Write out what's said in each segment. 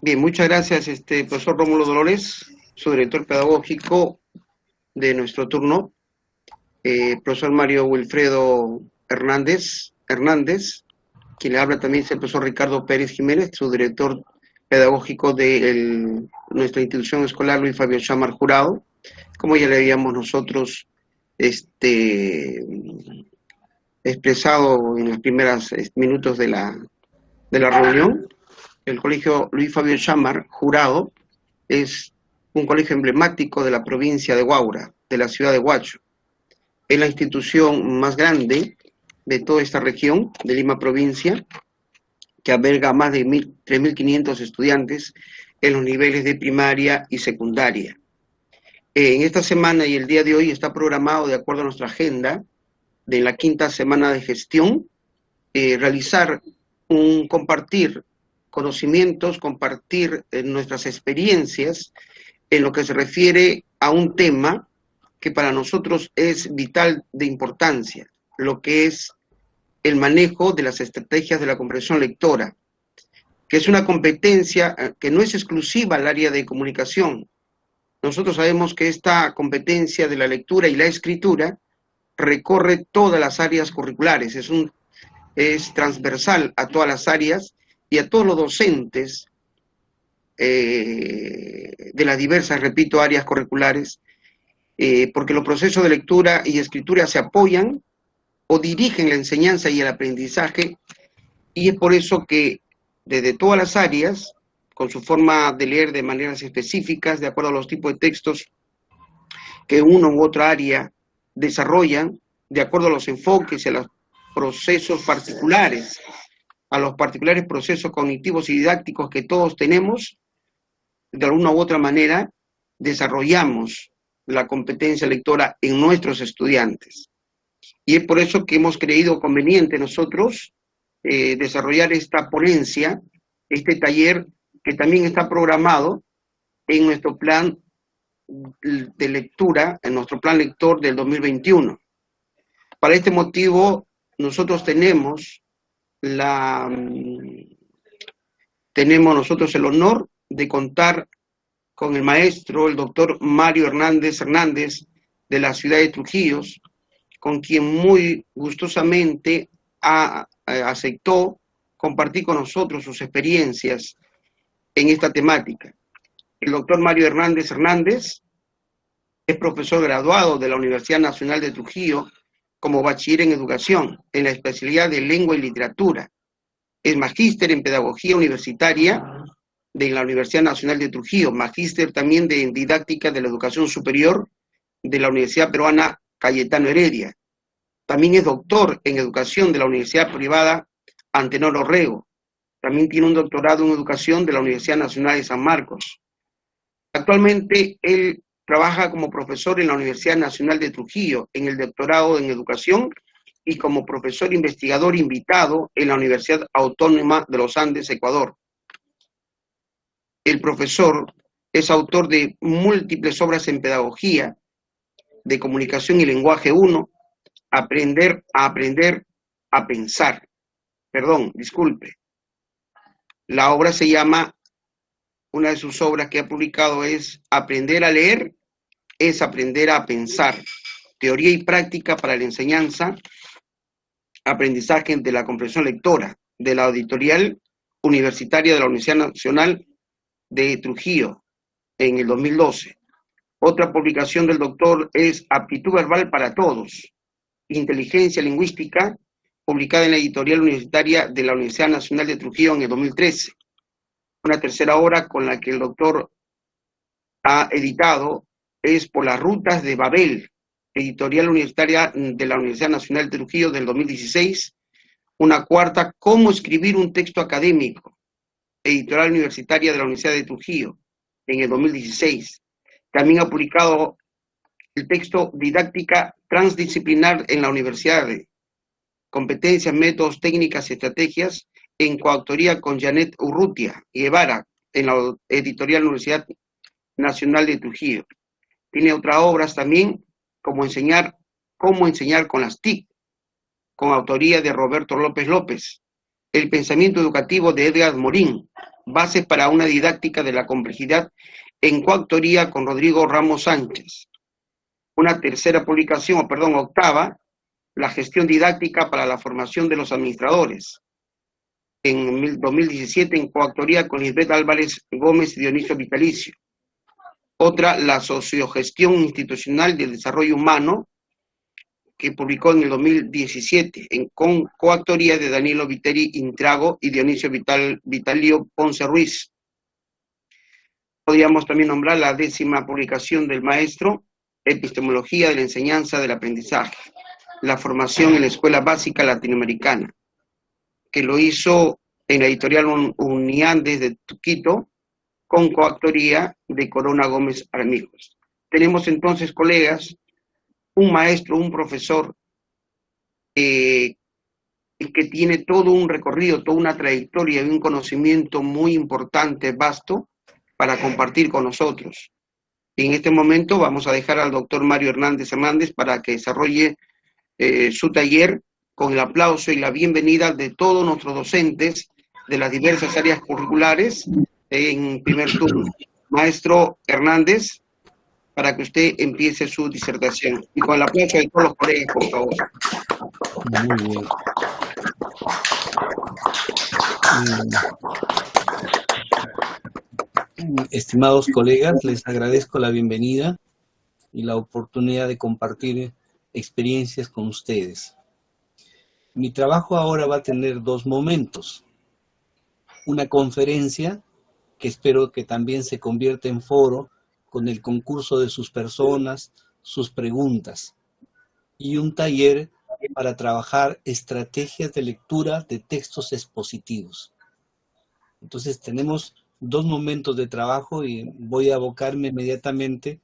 Bien, muchas gracias, profesor Rómulo Dolores, su director pedagógico de nuestro turno, profesor Mario Wilfredo Hernández, quien le habla también es el profesor Ricardo Pérez Jiménez, su director pedagógico de nuestra institución escolar Luis Fabio Chámar Jurado, como ya le habíamos nosotros expresado en los primeros minutos de la reunión. El colegio Luis Fabio Chámar Jurado es un colegio emblemático de la provincia de Huaura, de la ciudad de Huacho. Es la institución más grande de toda esta región de Lima provincia, que alberga más de 3.500 estudiantes en los niveles de primaria y secundaria. En esta semana y el día de hoy está programado, de acuerdo a nuestra agenda, de la 5ª semana de gestión, realizar un compartir conocimientos, compartir nuestras experiencias en lo que se refiere a un tema que para nosotros es vital de importancia, lo que es el manejo de las estrategias de la comprensión lectora, que es una competencia que no es exclusiva al área de comunicación. Nosotros sabemos que esta competencia de la lectura y la escritura recorre todas las áreas curriculares, es transversal a todas las áreas y a todos los docentes de las diversas, repito, áreas curriculares, porque los procesos de lectura y escritura se apoyan o dirigen la enseñanza y el aprendizaje, y es por eso que desde todas las áreas, con su forma de leer de maneras específicas, de acuerdo a los tipos de textos que uno u otra área desarrollan, de acuerdo a los enfoques y a los procesos particulares, a los particulares procesos cognitivos y didácticos que todos tenemos, de alguna u otra manera desarrollamos la competencia lectora en nuestros estudiantes. Y es por eso que hemos creído conveniente nosotros desarrollar esta ponencia, este taller que también está programado en nuestro plan de lectura, en nuestro plan lector del 2021. Para este motivo, nosotros tenemos nosotros el honor de contar con el maestro, el doctor Mario Hernández de la ciudad de Trujillo, con quien muy gustosamente aceptó compartir con nosotros sus experiencias en esta temática. El doctor Mario Hernández es profesor graduado de la Universidad Nacional de Trujillo como bachiller en educación, en la especialidad de lengua y literatura. Es magíster en pedagogía universitaria de la Universidad Nacional de Trujillo, magíster también de didáctica de la educación superior de la Universidad Peruana Cayetano Heredia. También es doctor en educación de la Universidad Privada Antenor Orrego. También tiene un doctorado en educación de la Universidad Nacional de San Marcos. Actualmente él trabaja como profesor en la Universidad Nacional de Trujillo, en el doctorado en educación, y como profesor investigador invitado en la Universidad Autónoma de los Andes, Ecuador. El profesor es autor de múltiples obras en pedagogía, de comunicación y lenguaje 1, aprender a pensar. Perdón, disculpe. La obra se llama, una de sus obras que ha publicado es Aprender a leer es aprender a pensar. Teoría y práctica para la enseñanza, aprendizaje de la comprensión lectora, de la editorial universitaria de la Universidad Nacional de Trujillo, en el 2012. Otra publicación del doctor es Aptitud verbal para todos, inteligencia lingüística, publicada en la editorial universitaria de la Universidad Nacional de Trujillo en el 2013. Una tercera obra con la que el doctor ha editado es Por las rutas de Babel, editorial universitaria de la Universidad Nacional de Trujillo del 2016. Una cuarta, Cómo escribir un texto académico, editorial universitaria de la Universidad de Trujillo en el 2016. También ha publicado el texto Didáctica transdisciplinar en la universidad, competencias, métodos, técnicas y estrategias, en coautoría con Janet Urrutia Guevara, en la editorial Universidad Nacional de Trujillo. Tiene otras obras también, como Cómo enseñar con las TIC, con autoría de Roberto López López, El pensamiento educativo de Edgar Morin, Bases para una didáctica de la complejidad en coautoría con Rodrigo Ramos Sánchez. Una tercera publicación, octava, la gestión didáctica para la formación de los administradores. En 2017, en coautoría con Lisbeth Álvarez Gómez y Dionisio Vitalicio. Otra, la sociogestión institucional del desarrollo humano, que publicó en el 2017, con coautoría de Danilo Viteri Intrago y Dionisio Vitalio Ponce Ruiz. Podríamos también nombrar la 10ª publicación del maestro, Epistemología de la enseñanza del aprendizaje, la formación en la escuela básica latinoamericana, que lo hizo en la editorial Uniandes de Quito, con coautoría de Corona Gómez Armijos. Tenemos entonces, colegas, un maestro, un profesor que tiene todo un recorrido, toda una trayectoria y un conocimiento muy importante, vasto, para compartir con nosotros. Y en este momento vamos a dejar al doctor Mario Hernández para que desarrolle su taller con el aplauso y la bienvenida de todos nuestros docentes de las diversas áreas curriculares en primer turno. Maestro Hernández, para que usted empiece su disertación. Y con el aplauso de todos los colegas, por favor. Muy bien. Estimados colegas, les agradezco la bienvenida y la oportunidad de compartir experiencias con ustedes. Mi trabajo ahora va a tener dos momentos. Una conferencia, que espero que también se convierta en foro, con el concurso de sus personas, sus preguntas. Y un taller para trabajar estrategias de lectura de textos expositivos. Entonces tenemos dos momentos de trabajo y voy a abocarme inmediatamente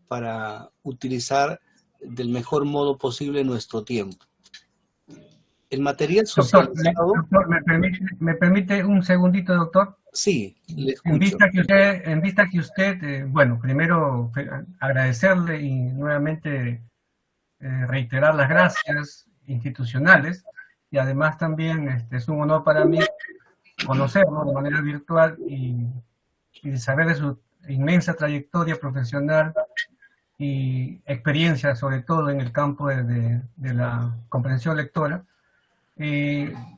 para utilizar del mejor modo posible nuestro tiempo. El material socializado... Doctor, ¿me permite un segundito, doctor? Sí, le escucho. En vista que usted, bueno, primero agradecerle y nuevamente reiterar las gracias institucionales, y además también es un honor para mí conocerlo de manera virtual y saber de su inmensa trayectoria profesional y experiencia, sobre todo en el campo de la comprensión lectora.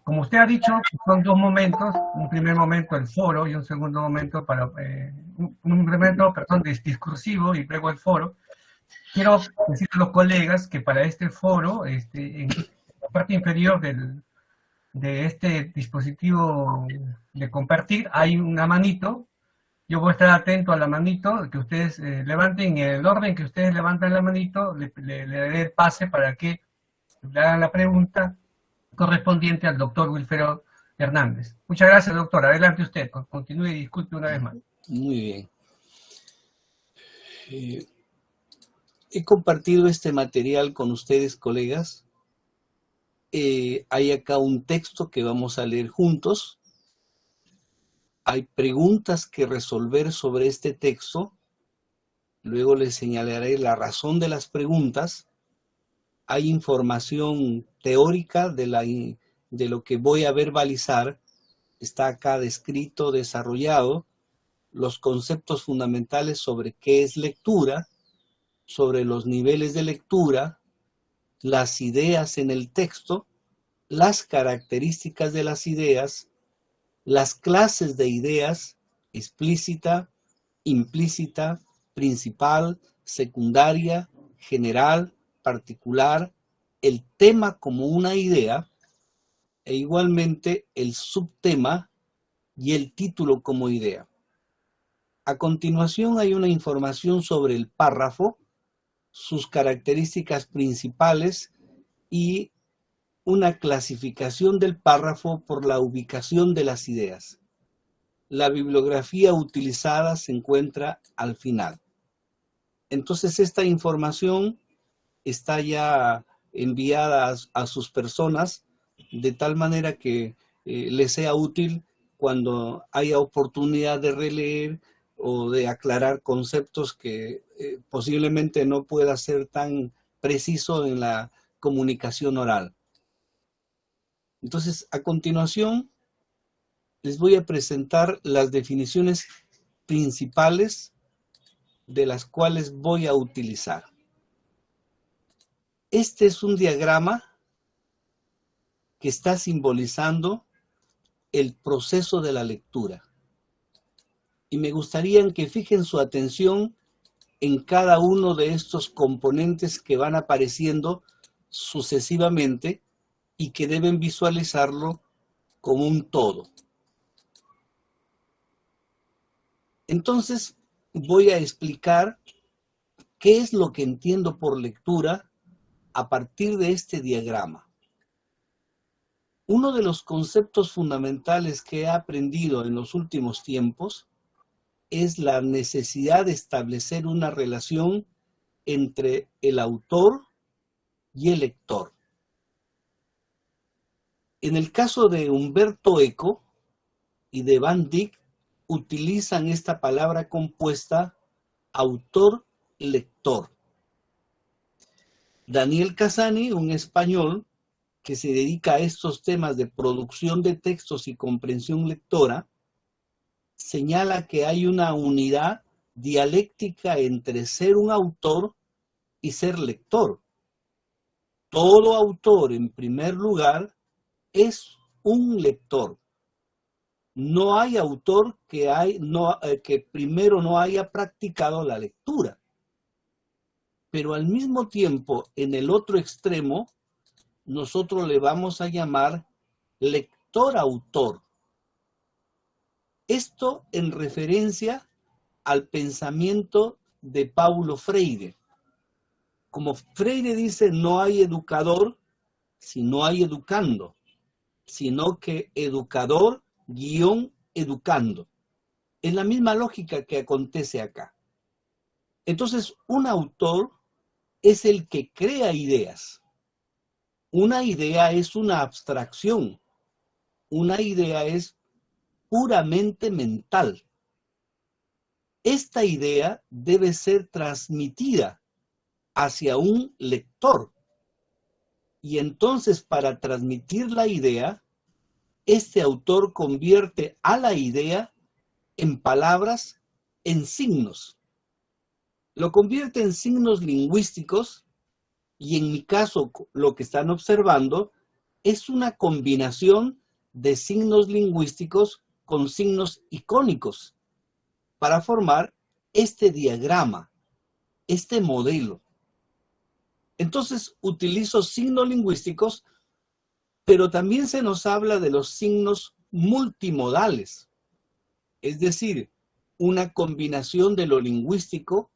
Como usted ha dicho, son dos momentos, un primer momento el foro y un segundo momento un momento, discursivo y luego el foro. Quiero decir a los colegas que para este foro, en la parte inferior de este dispositivo de compartir, hay una manito. Yo voy a estar atento a la manito que ustedes levanten, y en el orden que ustedes levantan la manito, le daré el pase para que le hagan la pregunta correspondiente al doctor Wilfredo Hernández. Muchas gracias, doctor. Adelante usted. Continúe y disculpe una vez más. Muy bien. He compartido este material con ustedes, colegas. Hay acá un texto que vamos a leer juntos. Hay preguntas que resolver sobre este texto. Luego les señalaré la razón de las preguntas. Hay información teórica de lo que voy a verbalizar. Está acá descrito, desarrollado, los conceptos fundamentales sobre qué es lectura, sobre los niveles de lectura, las ideas en el texto, las características de las ideas, las clases de ideas, explícita, implícita, principal, secundaria, general, particular, el tema como una idea, e igualmente el subtema y el título como idea. A continuación hay una información sobre el párrafo, sus características principales y una clasificación del párrafo por la ubicación de las ideas. La bibliografía utilizada se encuentra al final. Entonces esta información está ya enviada a sus personas de tal manera que les sea útil cuando haya oportunidad de releer o de aclarar conceptos que posiblemente no pueda ser tan preciso en la comunicación oral. Entonces, a continuación, les voy a presentar las definiciones principales de las cuales voy a utilizar. Este es un diagrama que está simbolizando el proceso de la lectura. Y me gustaría que fijen su atención en cada uno de estos componentes que van apareciendo sucesivamente y que deben visualizarlo como un todo. Entonces, voy a explicar qué es lo que entiendo por lectura a partir de este diagrama. Uno de los conceptos fundamentales que he aprendido en los últimos tiempos es la necesidad de establecer una relación entre el autor y el lector. En el caso de Umberto Eco y de Van Dyck, utilizan esta palabra compuesta autor-lector. Daniel Casani, un español que se dedica a estos temas de producción de textos y comprensión lectora, señala que hay una unidad dialéctica entre ser un autor y ser lector. Todo autor, en primer lugar, es un lector. No hay autor que primero no haya practicado la lectura. Pero al mismo tiempo, en el otro extremo, nosotros le vamos a llamar lector-autor. Esto en referencia al pensamiento de Paulo Freire. Como Freire dice, no hay educador si no hay educando, sino que educador educando. Es la misma lógica que acontece acá. Entonces, un autor es el que crea ideas. Una idea es una abstracción. Una idea es puramente mental. Esta idea debe ser transmitida hacia un lector. Y entonces, para transmitir la idea, este autor convierte a la idea en palabras, en signos. Lo convierte en signos lingüísticos y en mi caso lo que están observando es una combinación de signos lingüísticos con signos icónicos para formar este diagrama, este modelo. Entonces utilizo signos lingüísticos, pero también se nos habla de los signos multimodales, es decir, una combinación de lo lingüístico,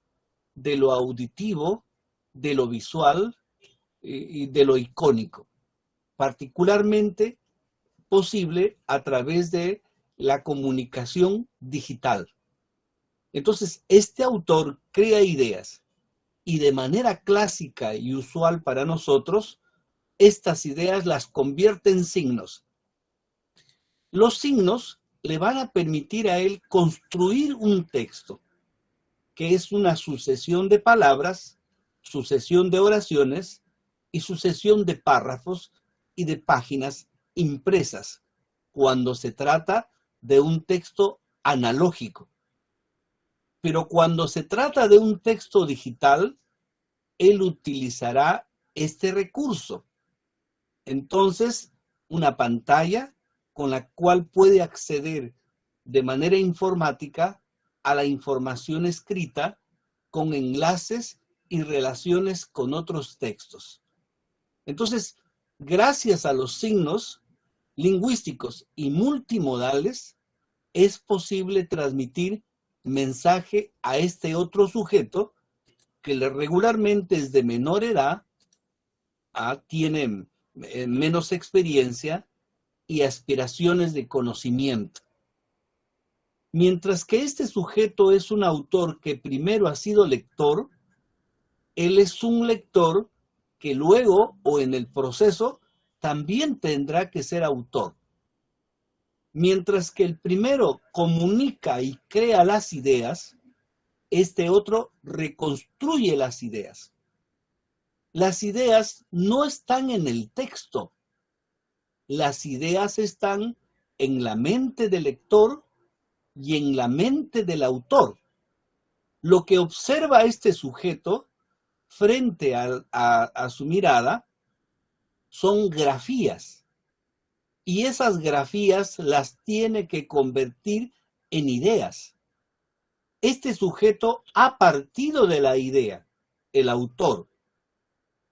de lo auditivo, de lo visual y de lo icónico, particularmente posible a través de la comunicación digital. Entonces, este autor crea ideas y de manera clásica y usual para nosotros, estas ideas las convierte en signos. Los signos le van a permitir a él construir un texto, que es una sucesión de palabras, sucesión de oraciones y sucesión de párrafos y de páginas impresas, cuando se trata de un texto analógico. Pero cuando se trata de un texto digital, él utilizará este recurso. Entonces, una pantalla con la cual puede acceder de manera informática a la información escrita con enlaces y relaciones con otros textos. Entonces, gracias a los signos lingüísticos y multimodales, es posible transmitir mensaje a este otro sujeto que regularmente es de menor edad, tiene menos experiencia y aspiraciones de conocimiento. Mientras que este sujeto es un autor que primero ha sido lector, él es un lector que luego o en el proceso también tendrá que ser autor. Mientras que el primero comunica y crea las ideas, este otro reconstruye las ideas. Las ideas no están en el texto. Las ideas están en la mente del lector y en la mente del autor. Lo que observa este sujeto frente a su mirada son grafías, y esas grafías las tiene que convertir en ideas. Este sujeto ha partido de la idea, el autor.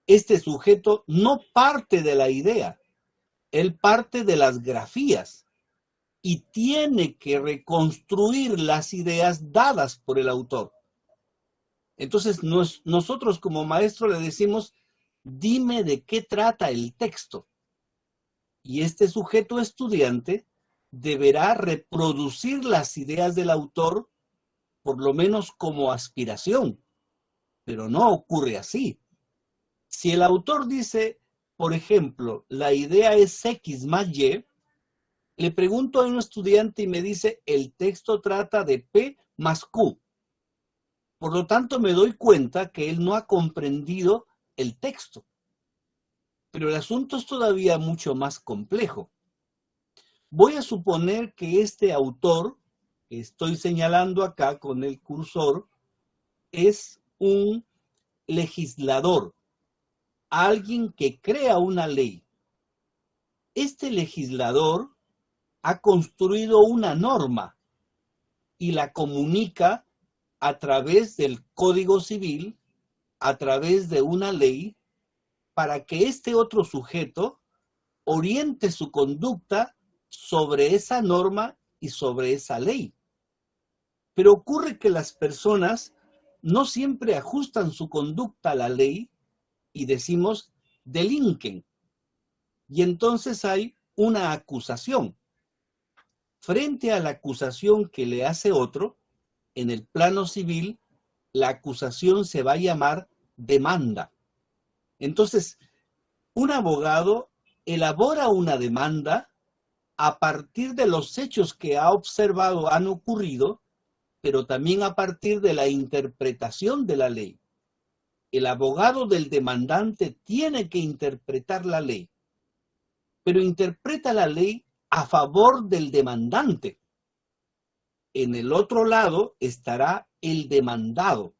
Este sujeto no parte de la idea, él parte de las grafías y tiene que reconstruir las ideas dadas por el autor. Entonces nosotros como maestro le decimos, dime de qué trata el texto. Y este sujeto estudiante deberá reproducir las ideas del autor, por lo menos como aspiración, pero no ocurre así. Si el autor dice, por ejemplo, la idea es X más Y, le pregunto a un estudiante y me dice, el texto trata de P más Q. Por lo tanto, me doy cuenta que él no ha comprendido el texto. Pero el asunto es todavía mucho más complejo. Voy a suponer que este autor, que estoy señalando acá con el cursor, es un legislador, alguien que crea una ley. Este legislador ha construido una norma y la comunica a través del Código Civil, a través de una ley, para que este otro sujeto oriente su conducta sobre esa norma y sobre esa ley. Pero ocurre que las personas no siempre ajustan su conducta a la ley y decimos delinquen. Y entonces hay una acusación. Frente a la acusación que le hace otro, en el plano civil, la acusación se va a llamar demanda. Entonces, un abogado elabora una demanda a partir de los hechos que ha observado han ocurrido, pero también a partir de la interpretación de la ley. El abogado del demandante tiene que interpretar la ley, pero interpreta la ley a favor del demandante. En el otro lado estará el demandado,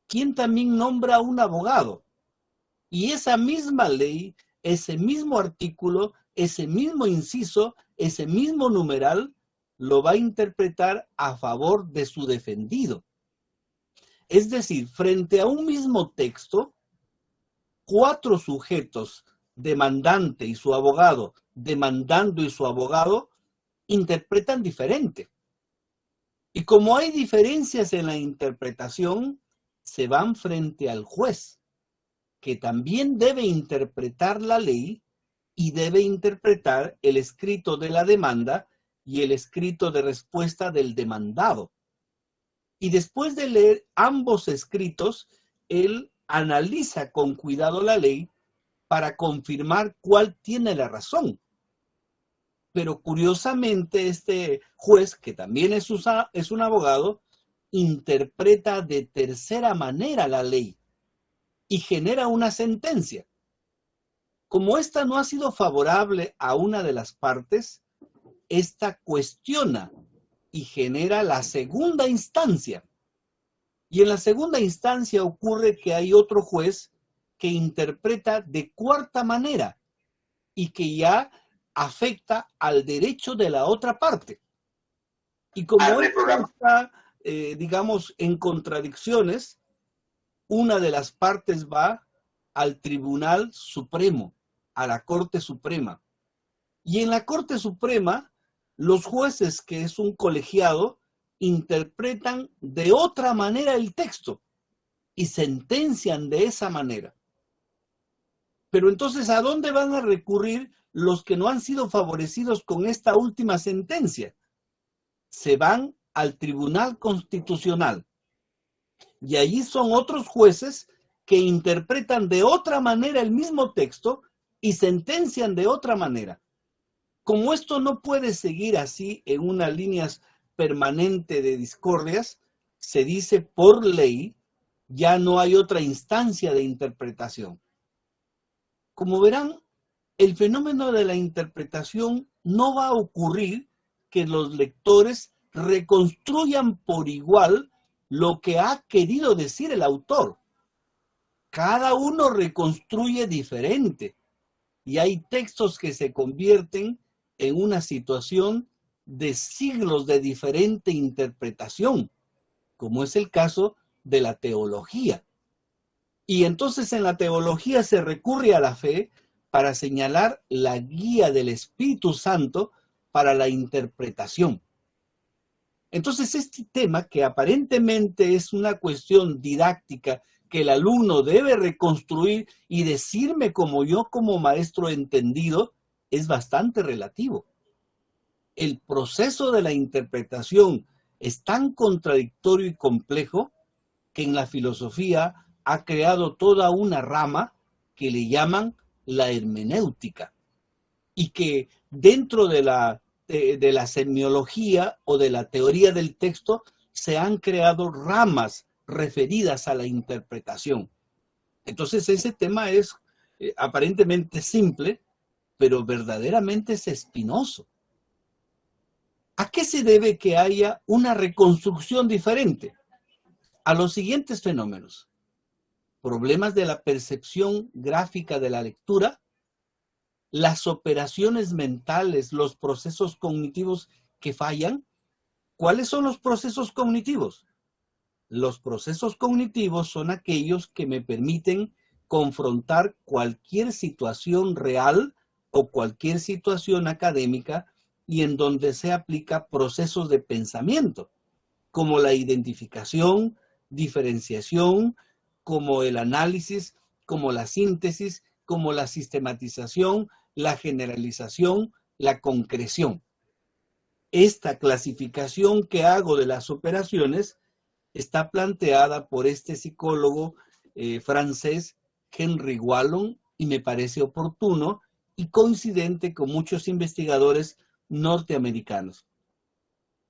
quien también nombra a un abogado. Y esa misma ley, ese mismo artículo, ese mismo inciso, ese mismo numeral, lo va a interpretar a favor de su defendido. Es decir, frente a un mismo texto, 4 sujetos, demandante y su abogado, demandando y su abogado, interpretan diferente. Y como hay diferencias en la interpretación, se van frente al juez, que también debe interpretar la ley y debe interpretar el escrito de la demanda y el escrito de respuesta del demandado. Y después de leer ambos escritos, él analiza con cuidado la ley para confirmar cuál tiene la razón. Pero curiosamente este juez, que también es un abogado, interpreta de tercera manera la ley y genera una sentencia. Como esta no ha sido favorable a una de las partes, esta cuestiona y genera la segunda instancia. Y en la segunda instancia ocurre que hay otro juez que interpreta de cuarta manera y que ya afecta al derecho de la otra parte. Y como esto está, digamos, en contradicciones, una de las partes va al Tribunal Supremo, a la Corte Suprema. Y en la Corte Suprema, los jueces, que es un colegiado, interpretan de otra manera el texto y sentencian de esa manera. Pero entonces, ¿a dónde van a recurrir los que no han sido favorecidos con esta última sentencia? Se van al Tribunal Constitucional. Y allí son otros jueces que interpretan de otra manera el mismo texto y sentencian de otra manera. Como esto no puede seguir así en una línea permanente de discordias, se dice por ley, ya no hay otra instancia de interpretación. Como verán, el fenómeno de la interpretación no va a ocurrir que los lectores reconstruyan por igual lo que ha querido decir el autor. Cada uno reconstruye diferente y hay textos que se convierten en una situación de siglos de diferente interpretación, como es el caso de la teología. Y entonces en la teología se recurre a la fe para señalar la guía del Espíritu Santo para la interpretación. Entonces este tema, que aparentemente es una cuestión didáctica que el alumno debe reconstruir y decirme como yo como maestro entendido, es bastante relativo. El proceso de la interpretación es tan contradictorio y complejo que en la filosofía ha creado toda una rama que le llaman la hermenéutica, y que dentro de la semiología o de la teoría del texto se han creado ramas referidas a la interpretación. Entonces ese tema es aparentemente simple, pero verdaderamente es espinoso. ¿A qué se debe que haya una reconstrucción diferente? A los siguientes fenómenos: problemas de la percepción gráfica de la lectura, las operaciones mentales, los procesos cognitivos que fallan. ¿Cuáles son los procesos cognitivos? Los procesos cognitivos son aquellos que me permiten confrontar cualquier situación real o cualquier situación académica y en donde se aplica procesos de pensamiento, como la identificación, diferenciación, como el análisis, como la síntesis, como la sistematización, la generalización, la concreción. Esta clasificación que hago de las operaciones está planteada por este psicólogo francés, Henry Wallon, y me parece oportuno y coincidente con muchos investigadores norteamericanos.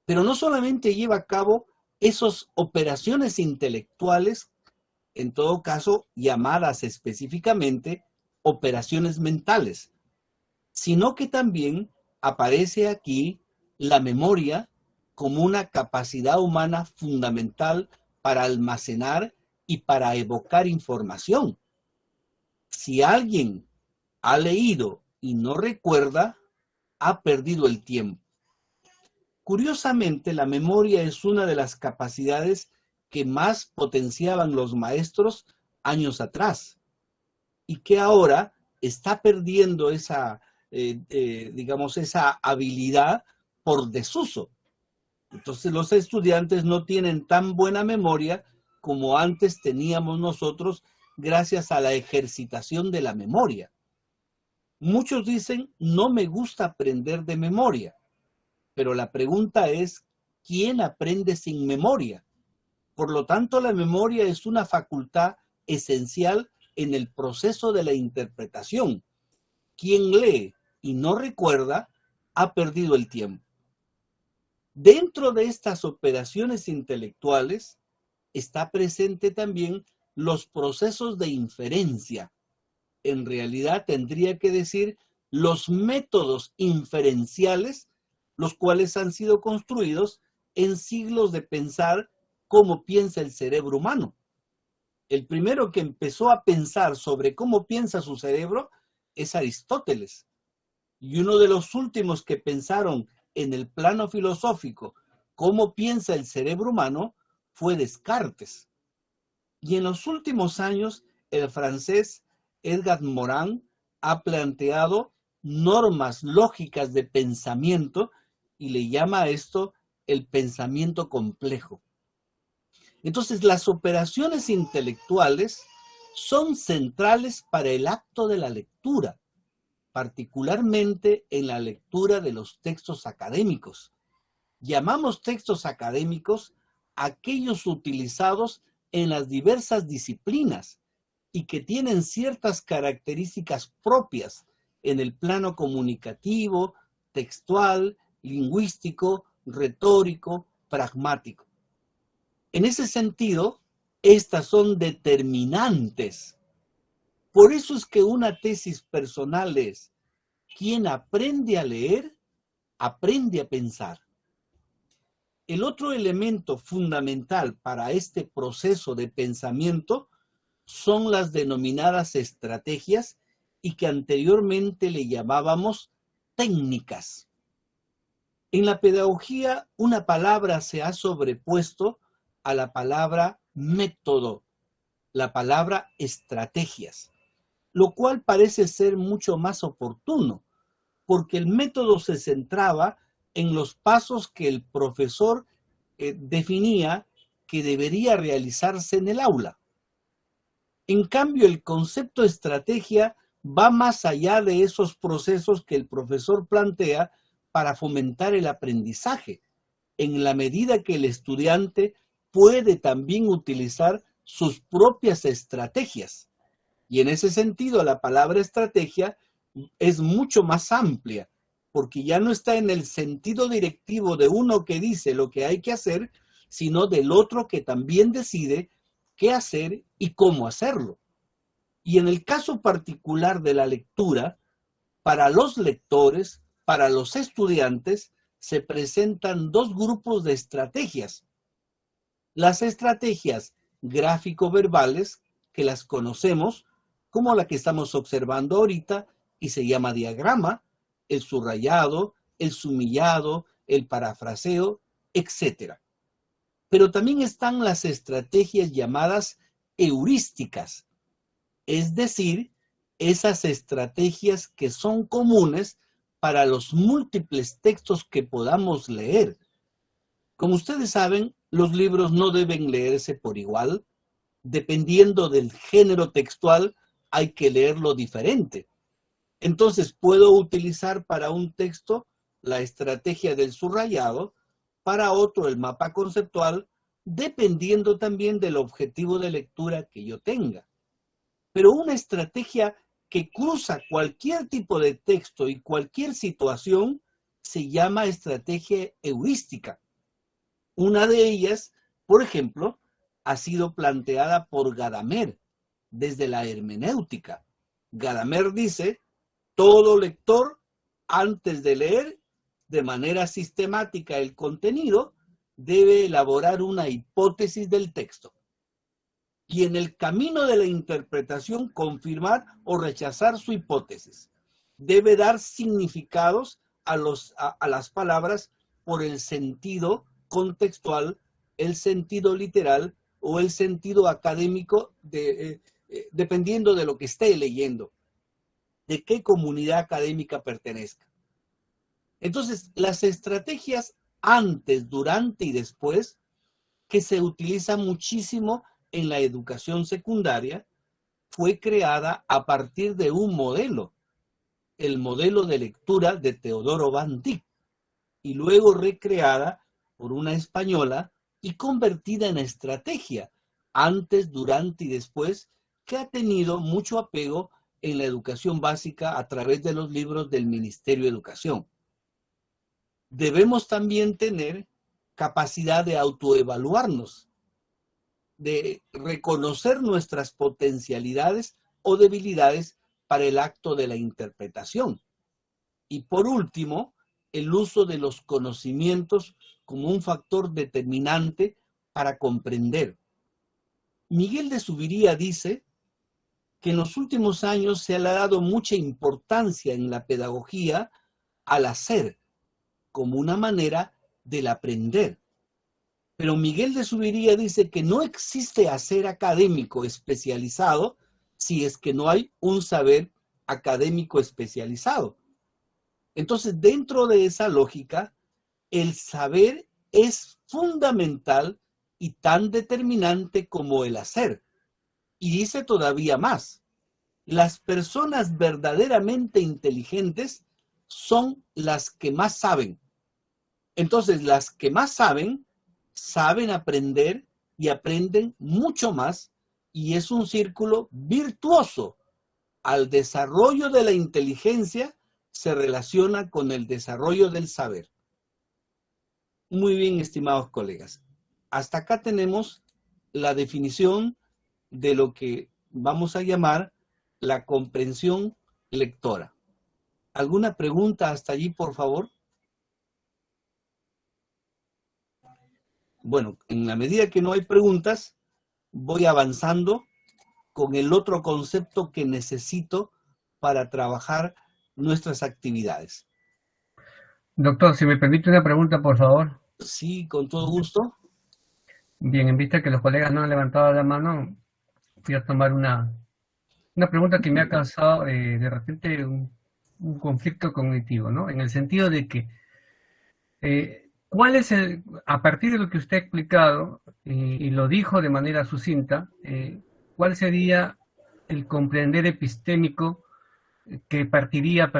Pero no solamente lleva a cabo esas operaciones intelectuales, en todo caso llamadas específicamente operaciones mentales, sino que también aparece aquí la memoria como una capacidad humana fundamental para almacenar y para evocar información. Si alguien ha leído y no recuerda, ha perdido el tiempo. Curiosamente, la memoria es una de las capacidades que más potenciaban los maestros años atrás y que ahora está perdiendo esa, esa habilidad por desuso. Entonces los estudiantes no tienen tan buena memoria como antes teníamos nosotros gracias a la ejercitación de la memoria. Muchos dicen, no me gusta aprender de memoria, pero la pregunta es, ¿quién aprende sin memoria? Por lo tanto, la memoria es una facultad esencial en el proceso de la interpretación. Quien lee y no recuerda, ha perdido el tiempo. Dentro de estas operaciones intelectuales está presente también los procesos de inferencia. En realidad tendría que decir los métodos inferenciales, los cuales han sido construidos en siglos de pensar cómo piensa el cerebro humano. El primero que empezó a pensar sobre cómo piensa su cerebro es Aristóteles. Y uno de los últimos que pensaron en el plano filosófico cómo piensa el cerebro humano fue Descartes. Y en los últimos años, el francés Edgar Morin ha planteado normas lógicas de pensamiento y le llama a esto el pensamiento complejo. Entonces, las operaciones intelectuales son centrales para el acto de la lectura, particularmente en la lectura de los textos académicos. Llamamos textos académicos aquellos utilizados en las diversas disciplinas y que tienen ciertas características propias en el plano comunicativo, textual, lingüístico, retórico, pragmático. En ese sentido, estas son determinantes. Por eso es que una tesis personal es: quien aprende a leer, aprende a pensar. El otro elemento fundamental para este proceso de pensamiento son las denominadas estrategias y que anteriormente le llamábamos técnicas. En la pedagogía, una palabra se ha sobrepuesto a la palabra método, la palabra estrategias, lo cual parece ser mucho más oportuno, porque el método se centraba en los pasos que el profesor definía que debería realizarse en el aula. En cambio, el concepto estrategia va más allá de esos procesos que el profesor plantea para fomentar el aprendizaje, en la medida que el estudiante puede también utilizar sus propias estrategias. Y en ese sentido, la palabra estrategia es mucho más amplia, porque ya no está en el sentido directivo de uno que dice lo que hay que hacer, sino del otro que también decide qué hacer y cómo hacerlo. Y en el caso particular de la lectura, para los lectores, para los estudiantes, se presentan dos grupos de estrategias. Las estrategias gráfico-verbales, que las conocemos, como la que estamos observando ahorita, y se llama diagrama, el subrayado, el sumillado, el parafraseo, etc. Pero también están las estrategias llamadas heurísticas, es decir, esas estrategias que son comunes para los múltiples textos que podamos leer. Como ustedes saben, los libros no deben leerse por igual. Dependiendo del género textual, hay que leerlo diferente. Entonces, puedo utilizar para un texto la estrategia del subrayado, para otro el mapa conceptual, dependiendo también del objetivo de lectura que yo tenga. Pero una estrategia que cruza cualquier tipo de texto y cualquier situación se llama estrategia heurística. Una de ellas, por ejemplo, ha sido planteada por Gadamer desde la hermenéutica. Gadamer dice: todo lector, antes de leer de manera sistemática el contenido, debe elaborar una hipótesis del texto. Y en el camino de la interpretación, confirmar o rechazar su hipótesis. Debe dar significados a las palabras por el sentido contextual, el sentido literal o el sentido académico, dependiendo de lo que esté leyendo, de qué comunidad académica pertenezca. Entonces, las estrategias antes, durante y después, que se utilizan muchísimo en la educación secundaria, fue creada a partir de un modelo, el modelo de lectura de Teodoro Van Dyck, y luego recreada por una española y convertida en estrategia, antes, durante y después, que ha tenido mucho apego en la educación básica a través de los libros del Ministerio de Educación. Debemos también tener capacidad de autoevaluarnos, de reconocer nuestras potencialidades o debilidades para el acto de la interpretación. Y por último, el uso de los conocimientos como un factor determinante para comprender. Miguel de Zuviría dice que en los últimos años se le ha dado mucha importancia en la pedagogía al hacer, como una manera del aprender. Pero Miguel de Zuviría dice que no existe hacer académico especializado si es que no hay un saber académico especializado. Entonces, dentro de esa lógica, el saber es fundamental y tan determinante como el hacer. Y dice todavía más: las personas verdaderamente inteligentes son las que más saben. Entonces, las que más saben aprender y aprenden mucho más, y es un círculo virtuoso. Al desarrollo de la inteligencia se relaciona con el desarrollo del saber. Muy bien, estimados colegas. Hasta acá tenemos la definición de lo que vamos a llamar la comprensión lectora. ¿Alguna pregunta hasta allí, por favor? Bueno, en la medida que no hay preguntas, voy avanzando con el otro concepto que necesito para trabajar nuestras actividades. Doctor, si me permite una pregunta, por favor. Sí, con todo gusto. Bien, en vista que los colegas no han levantado la mano, voy a tomar una pregunta que me ha causado de repente un conflicto cognitivo, ¿no? En el sentido de que, ¿cuál es a partir de lo que usted ha explicado, y lo dijo de manera sucinta, cuál sería el comprender epistémico que partiría,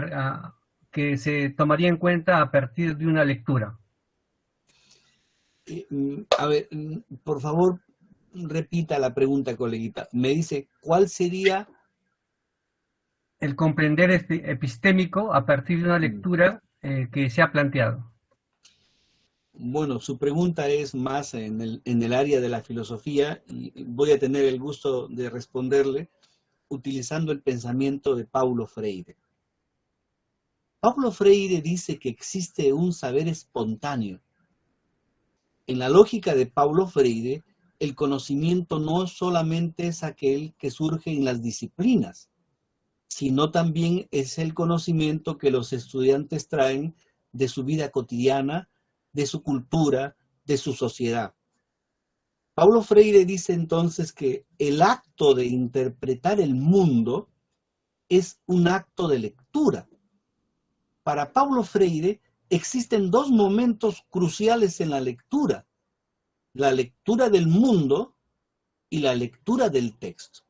que se tomaría en cuenta a partir de una lectura? A ver, por favor, repita la pregunta, coleguita. Me dice, ¿cuál sería? El comprender epistémico a partir de una lectura que se ha planteado. Bueno, su pregunta es más en el área de la filosofía y voy a tener el gusto de responderle utilizando el pensamiento de Paulo Freire. Paulo Freire dice que existe un saber espontáneo. En la lógica de Paulo Freire, el conocimiento no solamente es aquel que surge en las disciplinas, sino también es el conocimiento que los estudiantes traen de su vida cotidiana, de su cultura, de su sociedad. Paulo Freire dice entonces que el acto de interpretar el mundo es un acto de lectura. Para Paulo Freire existen dos momentos cruciales en la lectura del mundo y la lectura del texto.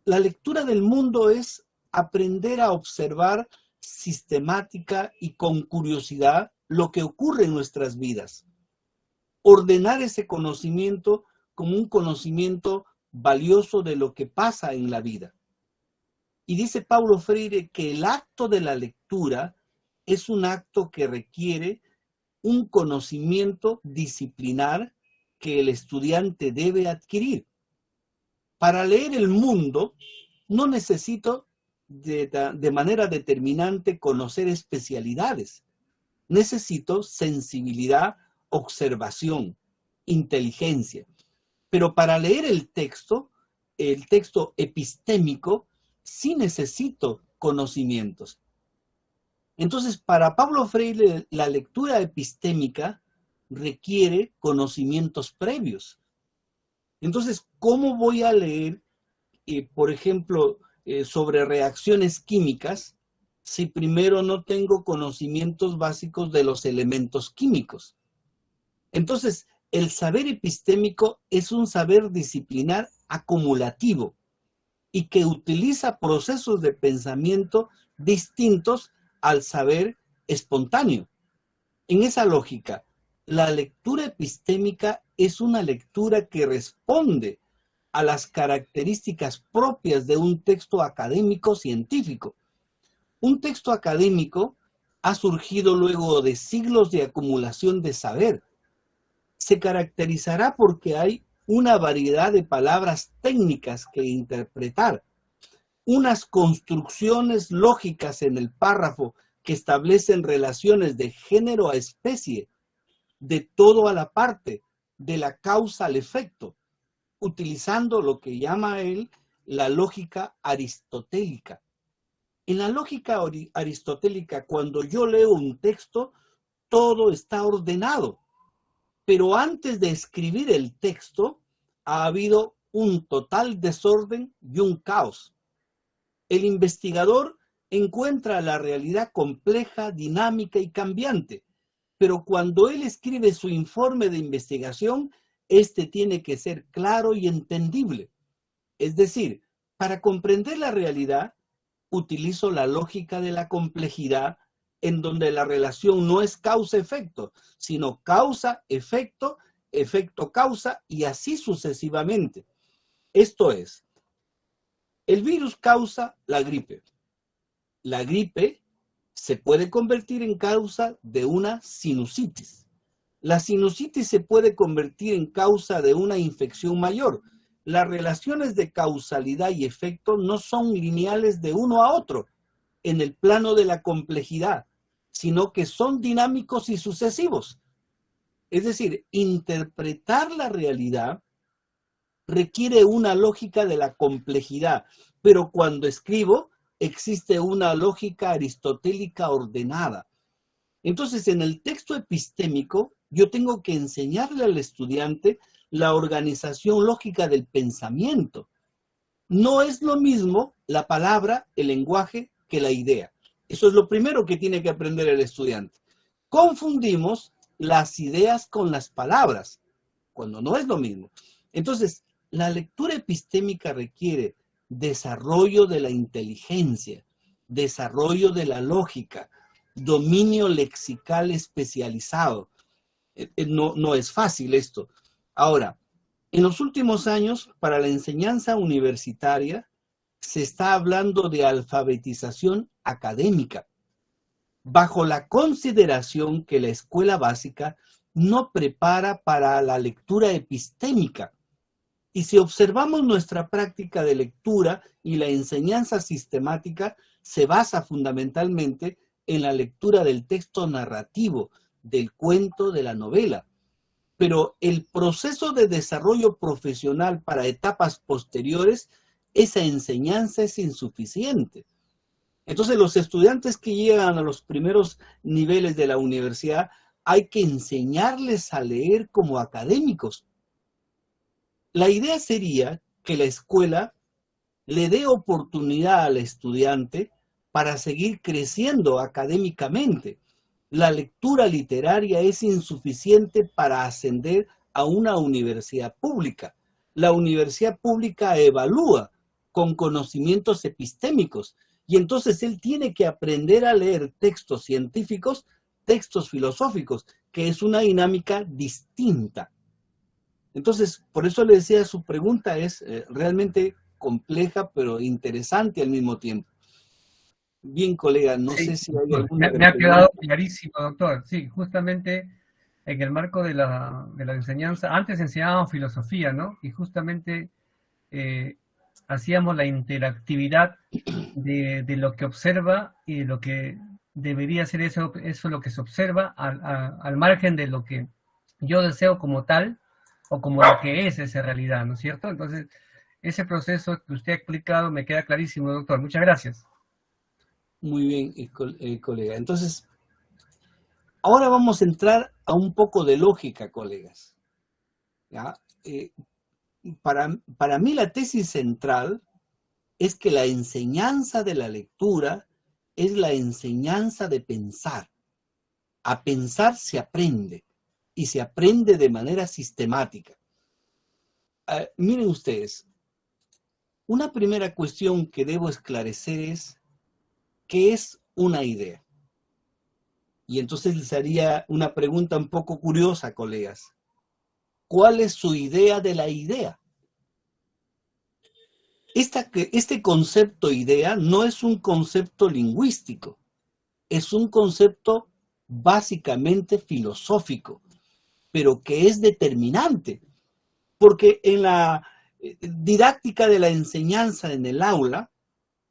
La lectura del mundo es aprender a observar sistemática y con curiosidad lo que ocurre en nuestras vidas. Ordenar ese conocimiento como un conocimiento valioso de lo que pasa en la vida. Y dice Paulo Freire que el acto de la lectura es un acto que requiere un conocimiento disciplinar que el estudiante debe adquirir. Para leer el mundo, no necesito de manera determinante conocer especialidades. Necesito sensibilidad, observación, inteligencia. Pero para leer el texto epistémico, sí necesito conocimientos. Entonces, para Paulo Freire, la lectura epistémica requiere conocimientos previos. Entonces, ¿cómo voy a leer, por ejemplo, sobre reacciones químicas si primero no tengo conocimientos básicos de los elementos químicos? Entonces, el saber epistémico es un saber disciplinar acumulativo y que utiliza procesos de pensamiento distintos al saber espontáneo. En esa lógica, la lectura epistémica es una lectura que responde a las características propias de un texto académico científico. Un texto académico ha surgido luego de siglos de acumulación de saber. Se caracterizará porque hay una variedad de palabras técnicas que interpretar, unas construcciones lógicas en el párrafo que establecen relaciones de género a especie, de todo a la parte, de la causa al efecto, utilizando lo que llama él la lógica aristotélica. En la lógica aristotélica, cuando yo leo un texto, todo está ordenado, pero antes de escribir el texto, ha habido un total desorden y un caos. El investigador encuentra la realidad compleja, dinámica y cambiante, pero cuando él escribe su informe de investigación, este tiene que ser claro y entendible. Es decir, para comprender la realidad, utilizo la lógica de la complejidad, en donde la relación no es causa-efecto, sino causa-efecto, efecto-causa y así sucesivamente. Esto es, el virus causa la gripe. La gripe se puede convertir en causa de una sinusitis. La sinusitis se puede convertir en causa de una infección mayor. Las relaciones de causalidad y efecto no son lineales de uno a otro en el plano de la complejidad, sino que son dinámicos y sucesivos. Es decir, interpretar la realidad requiere una lógica de la complejidad, pero cuando escribo existe una lógica aristotélica ordenada. Entonces, en el texto epistémico, yo tengo que enseñarle al estudiante la organización lógica del pensamiento. No es lo mismo la palabra, el lenguaje, que la idea. Eso es lo primero que tiene que aprender el estudiante. Confundimos las ideas con las palabras, cuando no es lo mismo. Entonces, la lectura epistémica requiere desarrollo de la inteligencia, desarrollo de la lógica, dominio lexical especializado. No es fácil esto. Ahora, en los últimos años, para la enseñanza universitaria, se está hablando de alfabetización académica, bajo la consideración que la escuela básica no prepara para la lectura epistémica. Y si observamos nuestra práctica de lectura y la enseñanza sistemática, se basa fundamentalmente en la lectura del texto narrativo, del cuento, de la novela. Pero el proceso de desarrollo profesional para etapas posteriores, esa enseñanza es insuficiente. Entonces, los estudiantes que llegan a los primeros niveles de la universidad, hay que enseñarles a leer como académicos. La idea sería que la escuela le dé oportunidad al estudiante para seguir creciendo académicamente. La lectura literaria es insuficiente para ascender a una universidad pública. La universidad pública evalúa con conocimientos epistémicos y entonces él tiene que aprender a leer textos científicos, textos filosóficos, que es una dinámica distinta. Entonces, por eso le decía, su pregunta es realmente compleja, pero interesante al mismo tiempo. Bien, colega, no sé si hay alguna... Me ha quedado clarísimo, doctor. Sí, justamente en el marco de la enseñanza, antes enseñábamos filosofía, ¿no? Y justamente hacíamos la interactividad de lo que observa y de lo que debería ser eso lo que se observa al margen de lo que yo deseo como tal, o como lo que es esa realidad, ¿no es cierto? Entonces, ese proceso que usted ha explicado me queda clarísimo, doctor. Muchas gracias. Muy bien, colega. Entonces, ahora vamos a entrar a un poco de lógica, colegas. ¿Ya? Para mí la tesis central es que la enseñanza de la lectura es la enseñanza de pensar. A pensar se aprende. Y se aprende de manera sistemática. Miren ustedes, una primera cuestión que debo esclarecer es, ¿qué es una idea? Y entonces les haría una pregunta un poco curiosa, colegas. ¿Cuál es su idea de la idea? Este concepto idea no es un concepto lingüístico, es un concepto básicamente filosófico, pero que es determinante, porque en la didáctica de la enseñanza en el aula,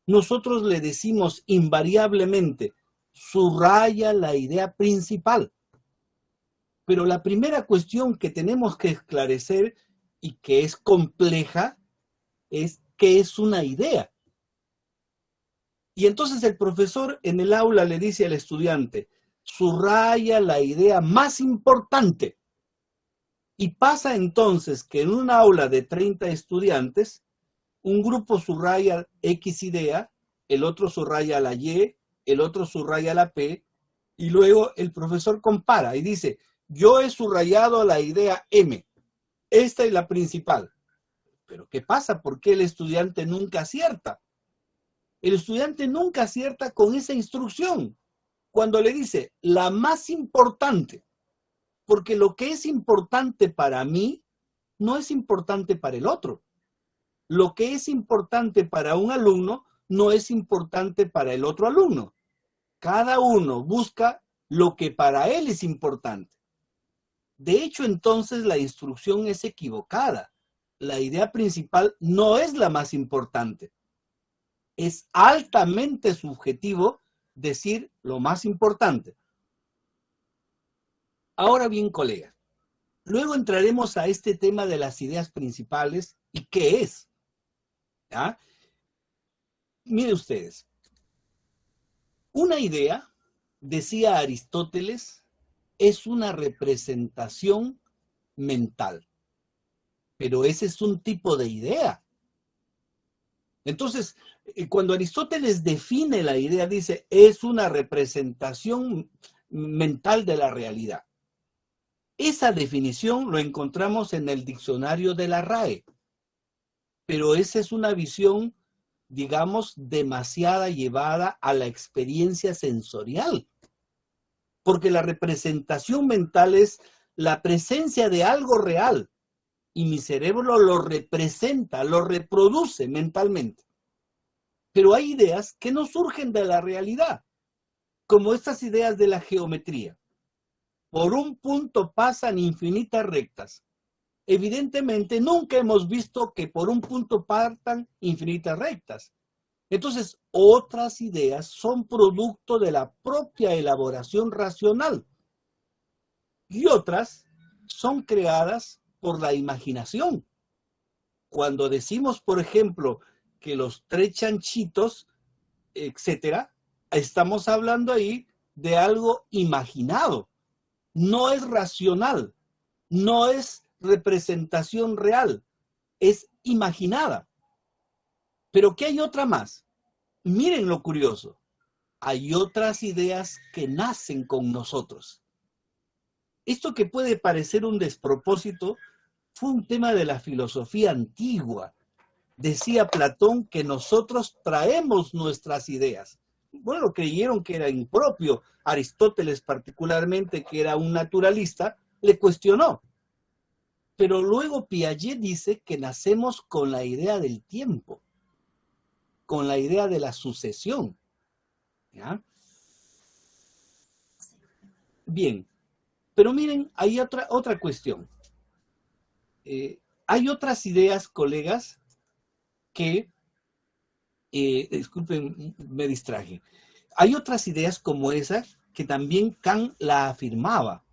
nosotros le decimos invariablemente, subraya la idea principal. Pero la primera cuestión que tenemos que esclarecer y que es compleja es ¿qué es una idea? Y entonces el profesor en el aula le dice al estudiante, subraya la idea más importante. Y pasa entonces que en un aula de 30 estudiantes, un grupo subraya X idea, el otro subraya la Y, el otro subraya la P, y luego el profesor compara y dice, yo he subrayado la idea M, esta es la principal. Pero ¿qué pasa? ¿Por qué el estudiante nunca acierta? El estudiante nunca acierta con esa instrucción, cuando le dice, la más importante, porque lo que es importante para mí no es importante para el otro. Lo que es importante para un alumno no es importante para el otro alumno. Cada uno busca lo que para él es importante. De hecho, entonces la instrucción es equivocada. La idea principal no es la más importante. Es altamente subjetivo decir lo más importante. Ahora bien, colega, Luego entraremos a este tema de las ideas principales y qué es. ¿Ya? Miren ustedes, una idea, decía Aristóteles, es una representación mental. Pero ese es un tipo de idea. Entonces, cuando Aristóteles define la idea, dice, es una representación mental de la realidad. Esa definición lo encontramos en el diccionario de la RAE, pero esa es una visión, digamos, demasiada llevada a la experiencia sensorial, porque la representación mental es la presencia de algo real, y mi cerebro lo representa, lo reproduce mentalmente. Pero hay ideas que no surgen de la realidad, como estas ideas de la geometría. Por un punto pasan infinitas rectas. Evidentemente, nunca hemos visto que por un punto partan infinitas rectas. Entonces, otras ideas son producto de la propia elaboración racional. Y otras son creadas por la imaginación. Cuando decimos, por ejemplo, que los tres chanchitos, etcétera, estamos hablando ahí de algo imaginado. No es racional, no es representación real, es imaginada. Pero ¿qué hay otra más? Miren lo curioso. Hay otras ideas que nacen con nosotros. Esto que puede parecer un despropósito fue un tema de la filosofía antigua. Decía Platón que nosotros traemos nuestras ideas. Bueno, creyeron que era impropio. Aristóteles particularmente, que era un naturalista, le cuestionó. Pero luego Piaget dice que nacemos con la idea del tiempo, con la idea de la sucesión. ¿Ya? Bien, pero miren, hay otra cuestión. Hay otras ideas, colegas, que, disculpen, me distraje. Hay otras ideas como esa que también Kant la afirmaba.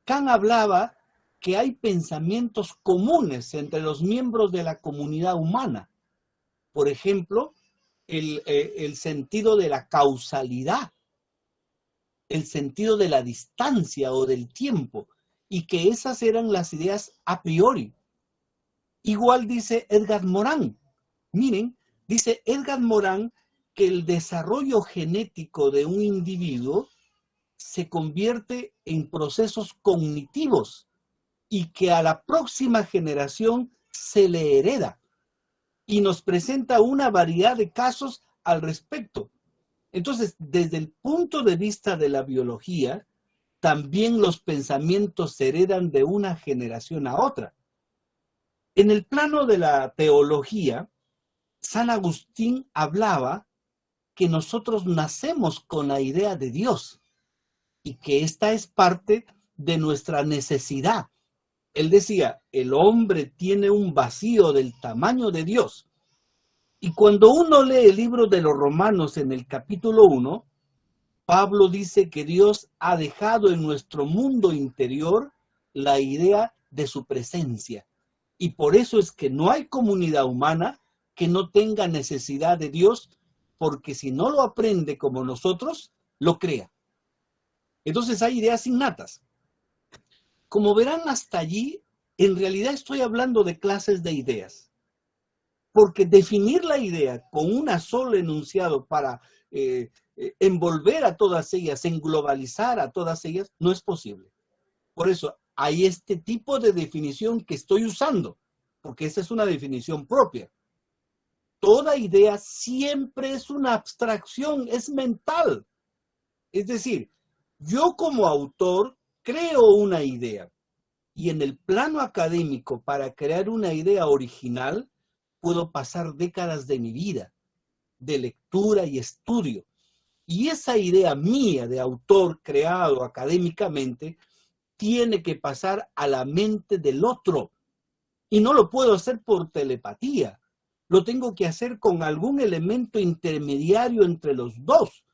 Kant hablaba que hay pensamientos comunes entre los miembros de la comunidad humana. Por ejemplo, el sentido de la causalidad, el sentido de la distancia o del tiempo, y que esas eran las ideas a priori. Igual dice Edgar Morin. Miren, dice Edgar Morin que el desarrollo genético de un individuo se convierte en procesos cognitivos y que a la próxima generación se le hereda, y nos presenta una variedad de casos al respecto. Entonces, desde el punto de vista de la biología, también los pensamientos se heredan de una generación a otra. En el plano de la teología, San Agustín hablaba que nosotros nacemos con la idea de Dios y que esta es parte de nuestra necesidad. Él decía, el hombre tiene un vacío del tamaño de Dios. Y cuando uno lee el libro de los Romanos en el capítulo 1, Pablo dice que Dios ha dejado en nuestro mundo interior la idea de su presencia. Y por eso es que no hay comunidad humana que no tenga necesidad de Dios, porque si no lo aprende como nosotros, lo crea. Entonces hay ideas innatas. Como verán hasta allí, en realidad estoy hablando de clases de ideas. Porque definir la idea con una sola enunciado para envolver a todas ellas, englobalizar a todas ellas, no es posible. Por eso hay este tipo de definición que estoy usando, porque esa es una definición propia. Toda idea siempre es una abstracción, es mental. Es decir, yo como autor creo una idea y en el plano académico para crear una idea original puedo pasar décadas de mi vida de lectura y estudio. Y esa idea mía de autor creado académicamente tiene que pasar a la mente del otro. Y no lo puedo hacer por telepatía. Lo tengo que hacer con algún elemento intermediario entre los dos,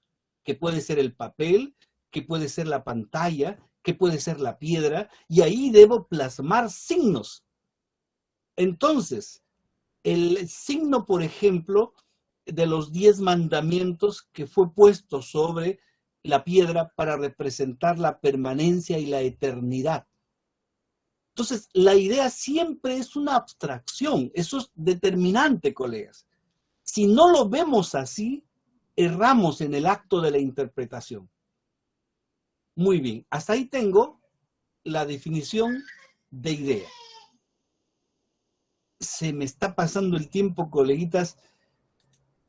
que puede ser el papel, que puede ser la pantalla, qué puede ser la piedra, y ahí debo plasmar signos. Entonces, el signo, por ejemplo, de los 10 mandamientos que fue puesto sobre la piedra para representar la permanencia y la eternidad. Entonces, la idea siempre es una abstracción. Eso es determinante, colegas. Si no lo vemos así, erramos en el acto de la interpretación. Muy bien, hasta ahí tengo la definición de idea. Se me está pasando el tiempo, coleguitas,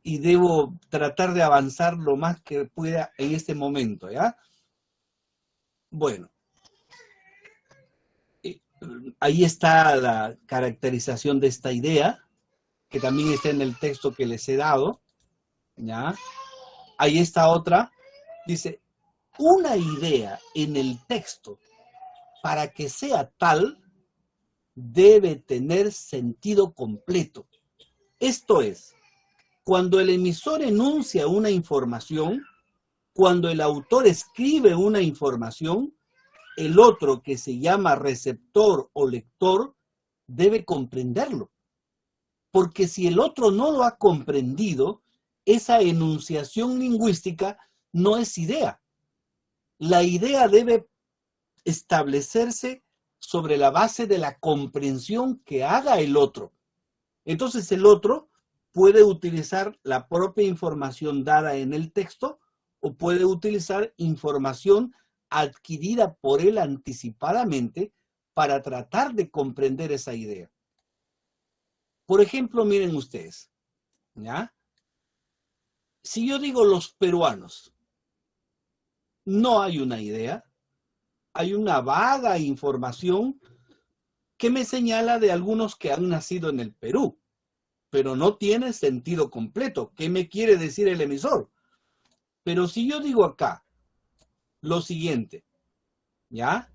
y debo tratar de avanzar lo más que pueda en este momento, ¿ya? Bueno, ahí está la caracterización de esta idea, que también está en el texto que les he dado, ¿ya? Ahí está otra, dice, una idea en el texto, para que sea tal, debe tener sentido completo. Esto es, cuando el emisor enuncia una información, cuando el autor escribe una información, el otro, que se llama receptor o lector, debe comprenderlo. Porque si el otro no lo ha comprendido, esa enunciación lingüística no es idea. La idea debe establecerse sobre la base de la comprensión que haga el otro. Entonces el otro puede utilizar la propia información dada en el texto o puede utilizar información adquirida por él anticipadamente para tratar de comprender esa idea. Por ejemplo, miren ustedes, ¿ya? Si yo digo los peruanos, no hay una idea, hay una vaga información que me señala de algunos que han nacido en el Perú, pero no tiene sentido completo. ¿Qué me quiere decir el emisor? Pero si yo digo acá lo siguiente, ¿ya?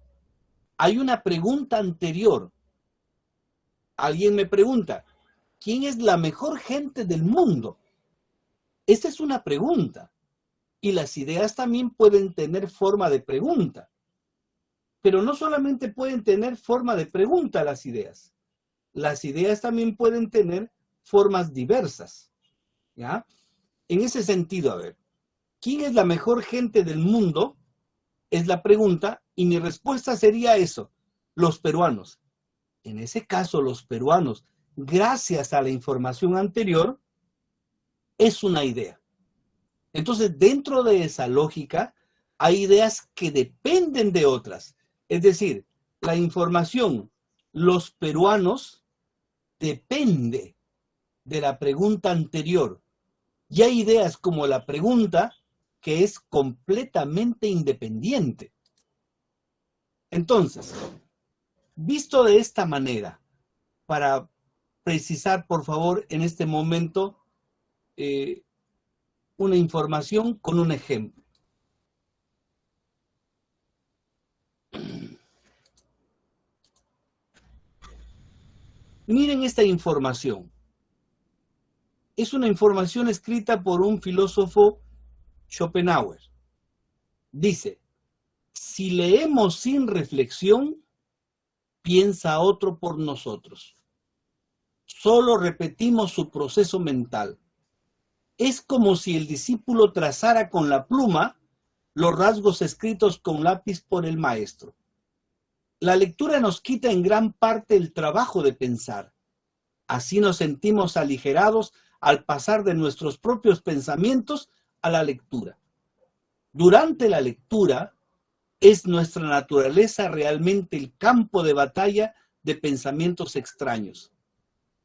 Hay una pregunta anterior. Alguien me pregunta, ¿quién es la mejor gente del mundo? Esta es una pregunta. Y las ideas también pueden tener forma de pregunta. Pero no solamente pueden tener forma de pregunta las ideas. Las ideas también pueden tener formas diversas, ¿ya? En ese sentido, a ver, ¿quién es la mejor gente del mundo? Es la pregunta, y mi respuesta sería eso, los peruanos. En ese caso, los peruanos, gracias a la información anterior, es una idea. Entonces, dentro de esa lógica, hay ideas que dependen de otras. Es decir, la información, los peruanos, depende de la pregunta anterior. Y hay ideas como la pregunta que es completamente independiente. Entonces, visto de esta manera, para precisar, por favor, en este momento, una información con un ejemplo. Miren esta información. Es una información escrita por un filósofo Schopenhauer. Dice, si leemos sin reflexión, piensa otro por nosotros. Solo repetimos su proceso mental. Es como si el discípulo trazara con la pluma los rasgos escritos con lápiz por el maestro. La lectura nos quita en gran parte el trabajo de pensar. Así nos sentimos aligerados al pasar de nuestros propios pensamientos a la lectura. Durante la lectura, es nuestra naturaleza realmente el campo de batalla de pensamientos extraños.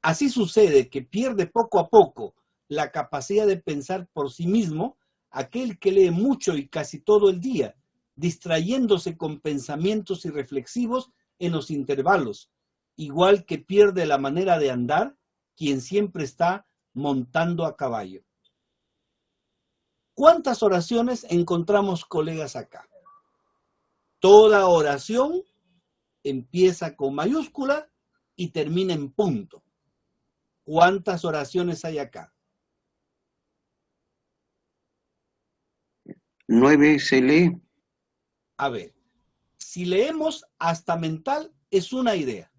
Así sucede que pierde poco a poco la capacidad de pensar por sí mismo aquel que lee mucho y casi todo el día, distrayéndose con pensamientos irreflexivos en los intervalos, igual que pierde la manera de andar quien siempre está montando a caballo. ¿Cuántas oraciones encontramos, colegas, acá? Toda oración empieza con mayúscula y termina en punto. ¿Cuántas oraciones hay acá? 9 se lee. A ver, Si leemos hasta mental, es una idea.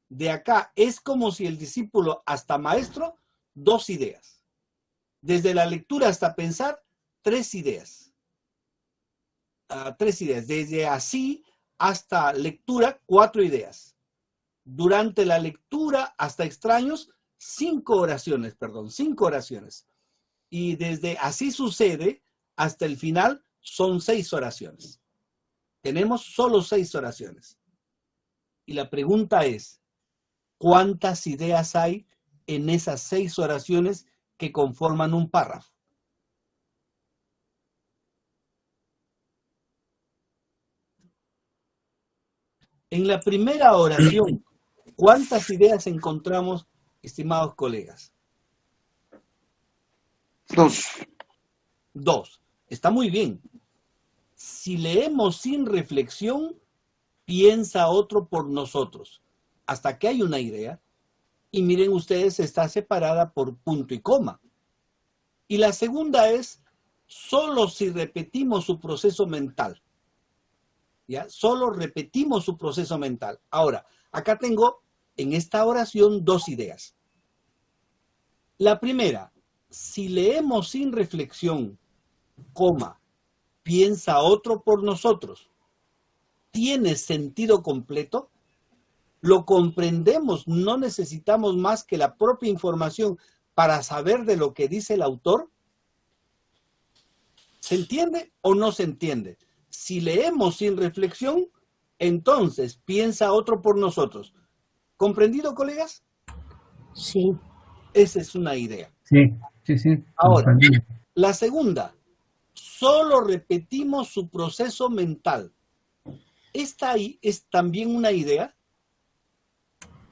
De acá, es como si el discípulo hasta maestro, 2 ideas. Desde la lectura hasta pensar, 3 ideas. 3 ideas. Desde así hasta lectura, 4 ideas. Durante la lectura hasta extraños, 5 oraciones, perdón, 5 oraciones. Y desde así sucede hasta el final son 6 oraciones. Tenemos solo 6 oraciones. Y la pregunta es, ¿cuántas ideas hay en esas 6 oraciones que conforman un párrafo? En la primera oración, ¿cuántas ideas encontramos, estimados colegas? 2. 2. Está muy bien. Si leemos sin reflexión, piensa otro por nosotros. Hasta que hay una idea. Y miren ustedes, está separada por punto y coma. Y la segunda es, solo si repetimos su proceso mental. ¿Ya? Solo repetimos su proceso mental. Ahora, acá tengo en esta oración 2 ideas. La primera, si leemos sin reflexión, coma, piensa otro por nosotros, ¿tiene sentido completo? Lo comprendemos, no necesitamos más que la propia información para saber de lo que dice el autor. ¿Se entiende o no se entiende? Si leemos sin reflexión, entonces piensa otro por nosotros. ¿Comprendido, colegas? Sí. Esa es una idea. Sí, sí, sí. Ahora, la segunda, solo repetimos su proceso mental. Esta ahí es también una idea.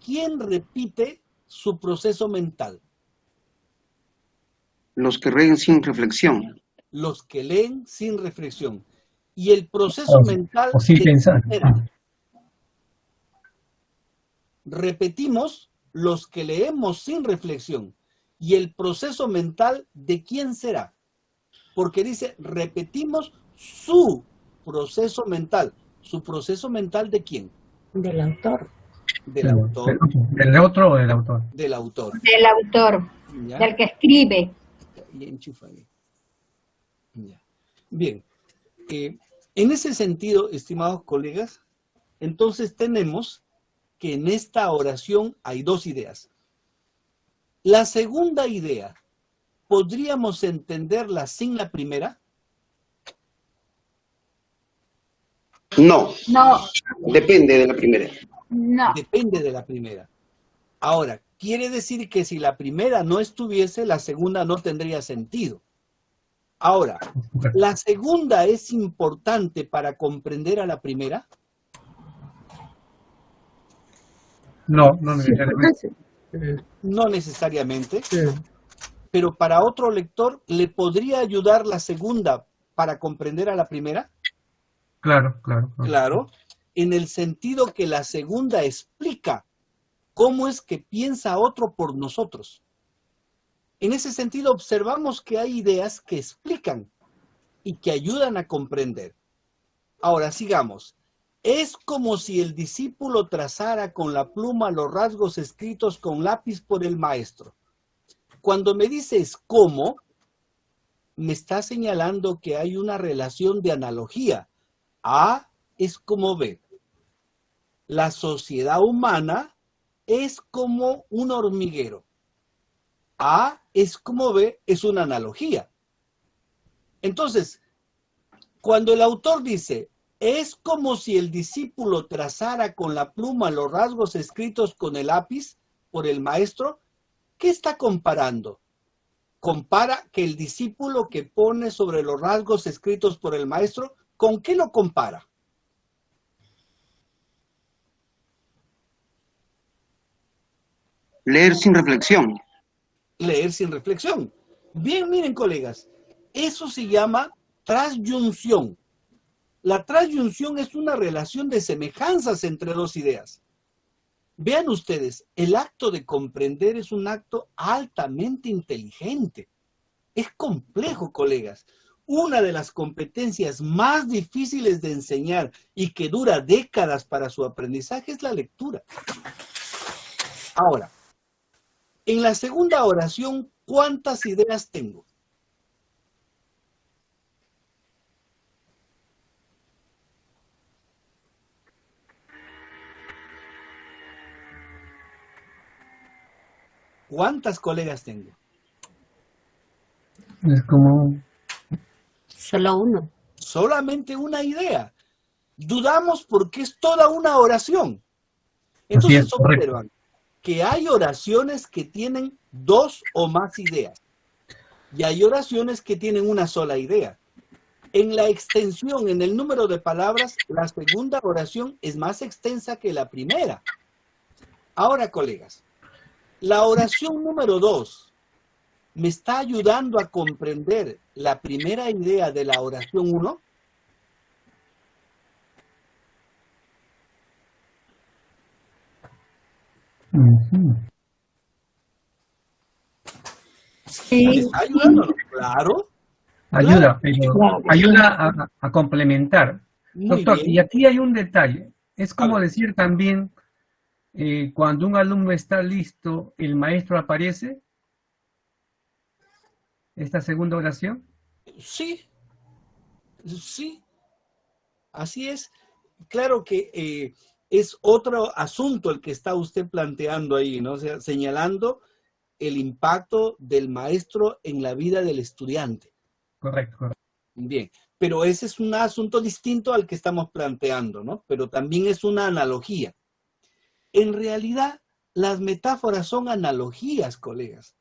¿Quién repite su proceso mental? Los que leen sin reflexión. Los que leen sin reflexión. Y el proceso mental o sin pensar. Era. Repetimos, los que leemos sin reflexión. ¿Y el proceso mental de quién será? Porque dice, repetimos su proceso mental. ¿Su proceso mental de quién? Del autor. Del autor. ¿Del otro o del autor? Del autor. Del autor, ¿Ya? del que escribe. Y enchufa ahí. Ya. Bien. En ese sentido, estimados colegas, entonces tenemos que en esta oración hay 2 ideas. La segunda idea, ¿podríamos entenderla sin la primera? No. No, Depende de la primera. no. Depende de la primera. Ahora, quiere decir que si la primera no estuviese, la segunda no tendría sentido. Ahora, ¿la segunda es importante para comprender a la primera? No, no necesariamente. No necesariamente. Pero para otro lector, ¿le podría ayudar la segunda para comprender a la primera? Claro, claro. Claro, en el sentido que la segunda explica cómo es que piensa otro por nosotros. En ese sentido, observamos que hay ideas que explican y que ayudan a comprender. Ahora, sigamos. Es como si el discípulo trazara con la pluma los rasgos escritos con lápiz por el maestro. Cuando me dices cómo, me está señalando que hay una relación de analogía. A es como B. La sociedad humana es como un hormiguero. A es como B, es una analogía. Entonces, cuando el autor dice, es como si el discípulo trazara con la pluma los rasgos escritos con el lápiz por el maestro, ¿qué está comparando? Compara que el discípulo que pone sobre los rasgos escritos por el maestro, ¿con qué lo compara? Leer sin reflexión. Leer sin reflexión. Bien, miren, colegas, eso se llama trasyunción. La trasyunción es una relación de semejanzas entre 2 ideas. Vean ustedes, el acto de comprender es un acto altamente inteligente. Es complejo, colegas. una de las competencias más difíciles de enseñar y que dura décadas para su aprendizaje es la lectura. Ahora, en la segunda oración, ¿cuántas ideas tengo? ¿Cuántas colegas tengo? Es como... Solo uno. Solamente una idea. Dudamos porque es toda una oración. Así Entonces es, correcto. observan que hay oraciones que tienen dos o más ideas. Y hay oraciones que tienen una sola idea. En la extensión, en el número de palabras, la segunda oración es más extensa que la primera. Ahora, colegas, la oración número 2 me está ayudando a comprender la primera idea de la oración 1. Ujú. Sí. ¿Me está ayudando? Claro. Ayuda, Claro. pero ayuda a complementar. Muy Doctor, y bien. aquí hay un detalle. Es como ver. decir también, cuando un alumno está listo, el maestro aparece. Esta segunda oración. Sí, sí, así es. Claro que es otro asunto el que está usted planteando ahí, ¿no? O sea, señalando el impacto del maestro en la vida del estudiante. Correcto, correcto. Bien, pero ese es un asunto distinto al que estamos planteando, ¿no? Pero también es una analogía. En realidad, las metáforas son analogías, colegas.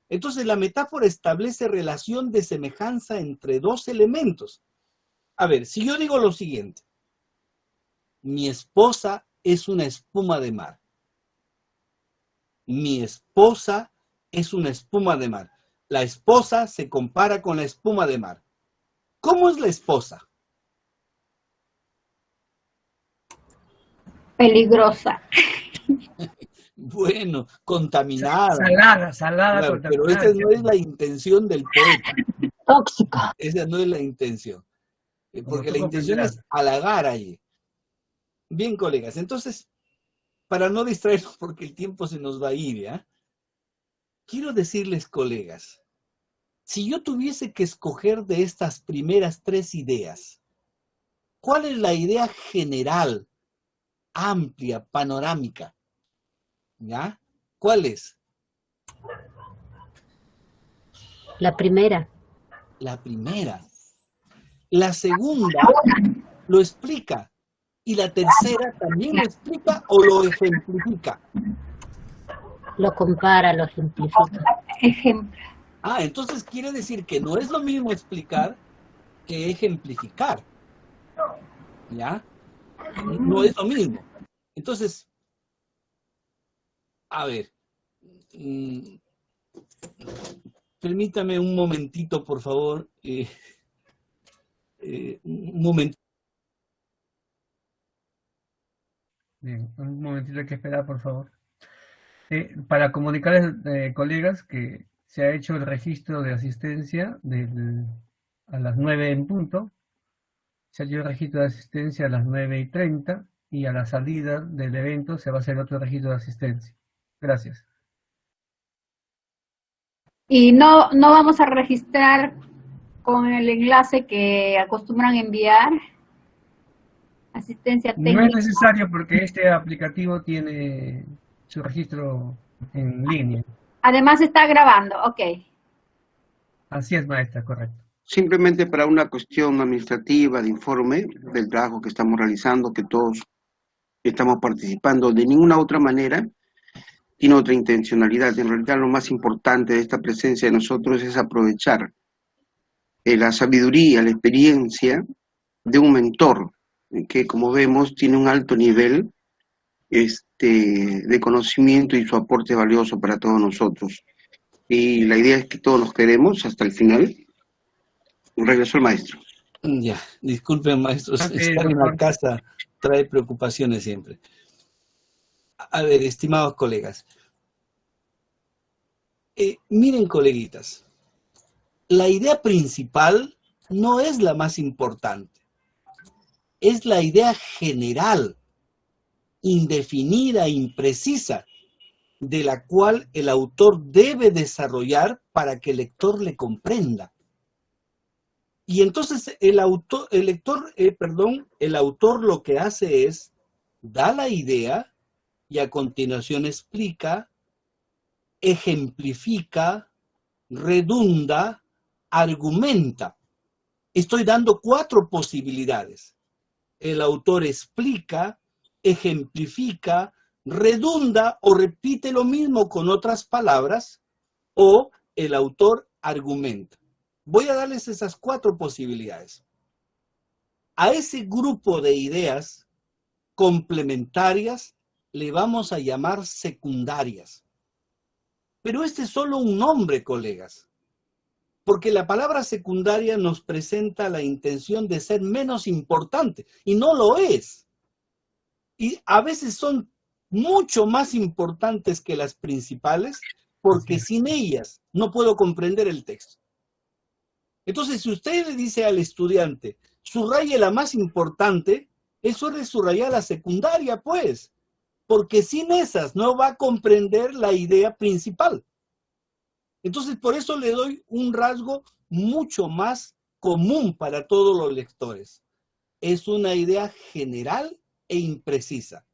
Entonces, la metáfora establece relación de semejanza entre dos elementos. A ver, si yo digo lo siguiente. Mi esposa es una espuma de mar. Mi esposa es una espuma de mar. La esposa se compara con la espuma de mar. ¿Cómo es la esposa? Peligrosa. Bueno, contaminada. Salada, Claro, pero contaminada. esa no es la intención del poeta. Tóxica. Esa no es la intención. Como Porque la poco intención es considerable. halagar allí. Bien, colegas. Entonces, para no distraernos porque el tiempo se nos va a ir, ¿ya? Quiero decirles, colegas, si yo tuviese que escoger de estas primeras tres ideas, ¿cuál es la idea general, amplia, panorámica? ¿Ya? ¿Cuál es? La primera. La primera. La segunda lo explica. Y la tercera también lo explica o lo ejemplifica. Lo compara, lo simplifica. Ejemplo. Ah, entonces quiere decir que no es lo mismo explicar que ejemplificar. ¿Ya? No es lo mismo. Entonces, a ver, permítame un momentito, por favor. Un momento. Bien, un momentito, hay que esperar, por favor. Para comunicarles, colegas, que se ha hecho el registro de asistencia a las 9 en punto. Se ha hecho el registro de asistencia a las 9:30 y a la salida del evento se va a hacer otro registro de asistencia. Gracias. Y no vamos a registrar con el enlace que acostumbran enviar. Asistencia No es técnica. necesario porque este aplicativo tiene su registro en línea. Además está grabando, ok. Así es, maestra, correcto. Simplemente para una cuestión administrativa de informe del trabajo que estamos realizando, que todos estamos participando de ninguna otra manera, tiene otra intencionalidad. En realidad lo más importante de esta presencia de nosotros es aprovechar la sabiduría, la experiencia de un mentor que, como vemos, tiene un alto nivel de conocimiento y su aporte es valioso para todos nosotros. Y la idea es que todos nos quedemos hasta el final. Regresó el maestro. Ya, disculpen, maestros, Ok, estar en la doctor. casa trae preocupaciones siempre. A ver, estimados colegas. Miren, coleguitas, la idea principal no es la más importante. Es la idea general, indefinida, imprecisa, de la cual el autor debe desarrollar para que el lector le comprenda. Y entonces el autor lo que hace es, da la idea y a continuación explica, ejemplifica, redunda, argumenta. Estoy dando 4 posibilidades. El autor explica, ejemplifica, redunda o repite lo mismo con otras palabras, o el autor argumenta. Voy a darles esas 4 posibilidades. A ese grupo de ideas complementarias le vamos a llamar secundarias. Pero este es solo un nombre, colegas, porque la palabra secundaria nos presenta la intención de ser menos importante, y no lo es. Y a veces son mucho más importantes que las principales, porque sin ellas no puedo comprender el texto. Entonces, si usted le dice al estudiante, subraye la más importante, él suele subrayar la secundaria, pues, porque sin esas no va a comprender la idea principal. Entonces, por eso le doy un rasgo mucho más común para todos los lectores. Es una idea general e imprecisa.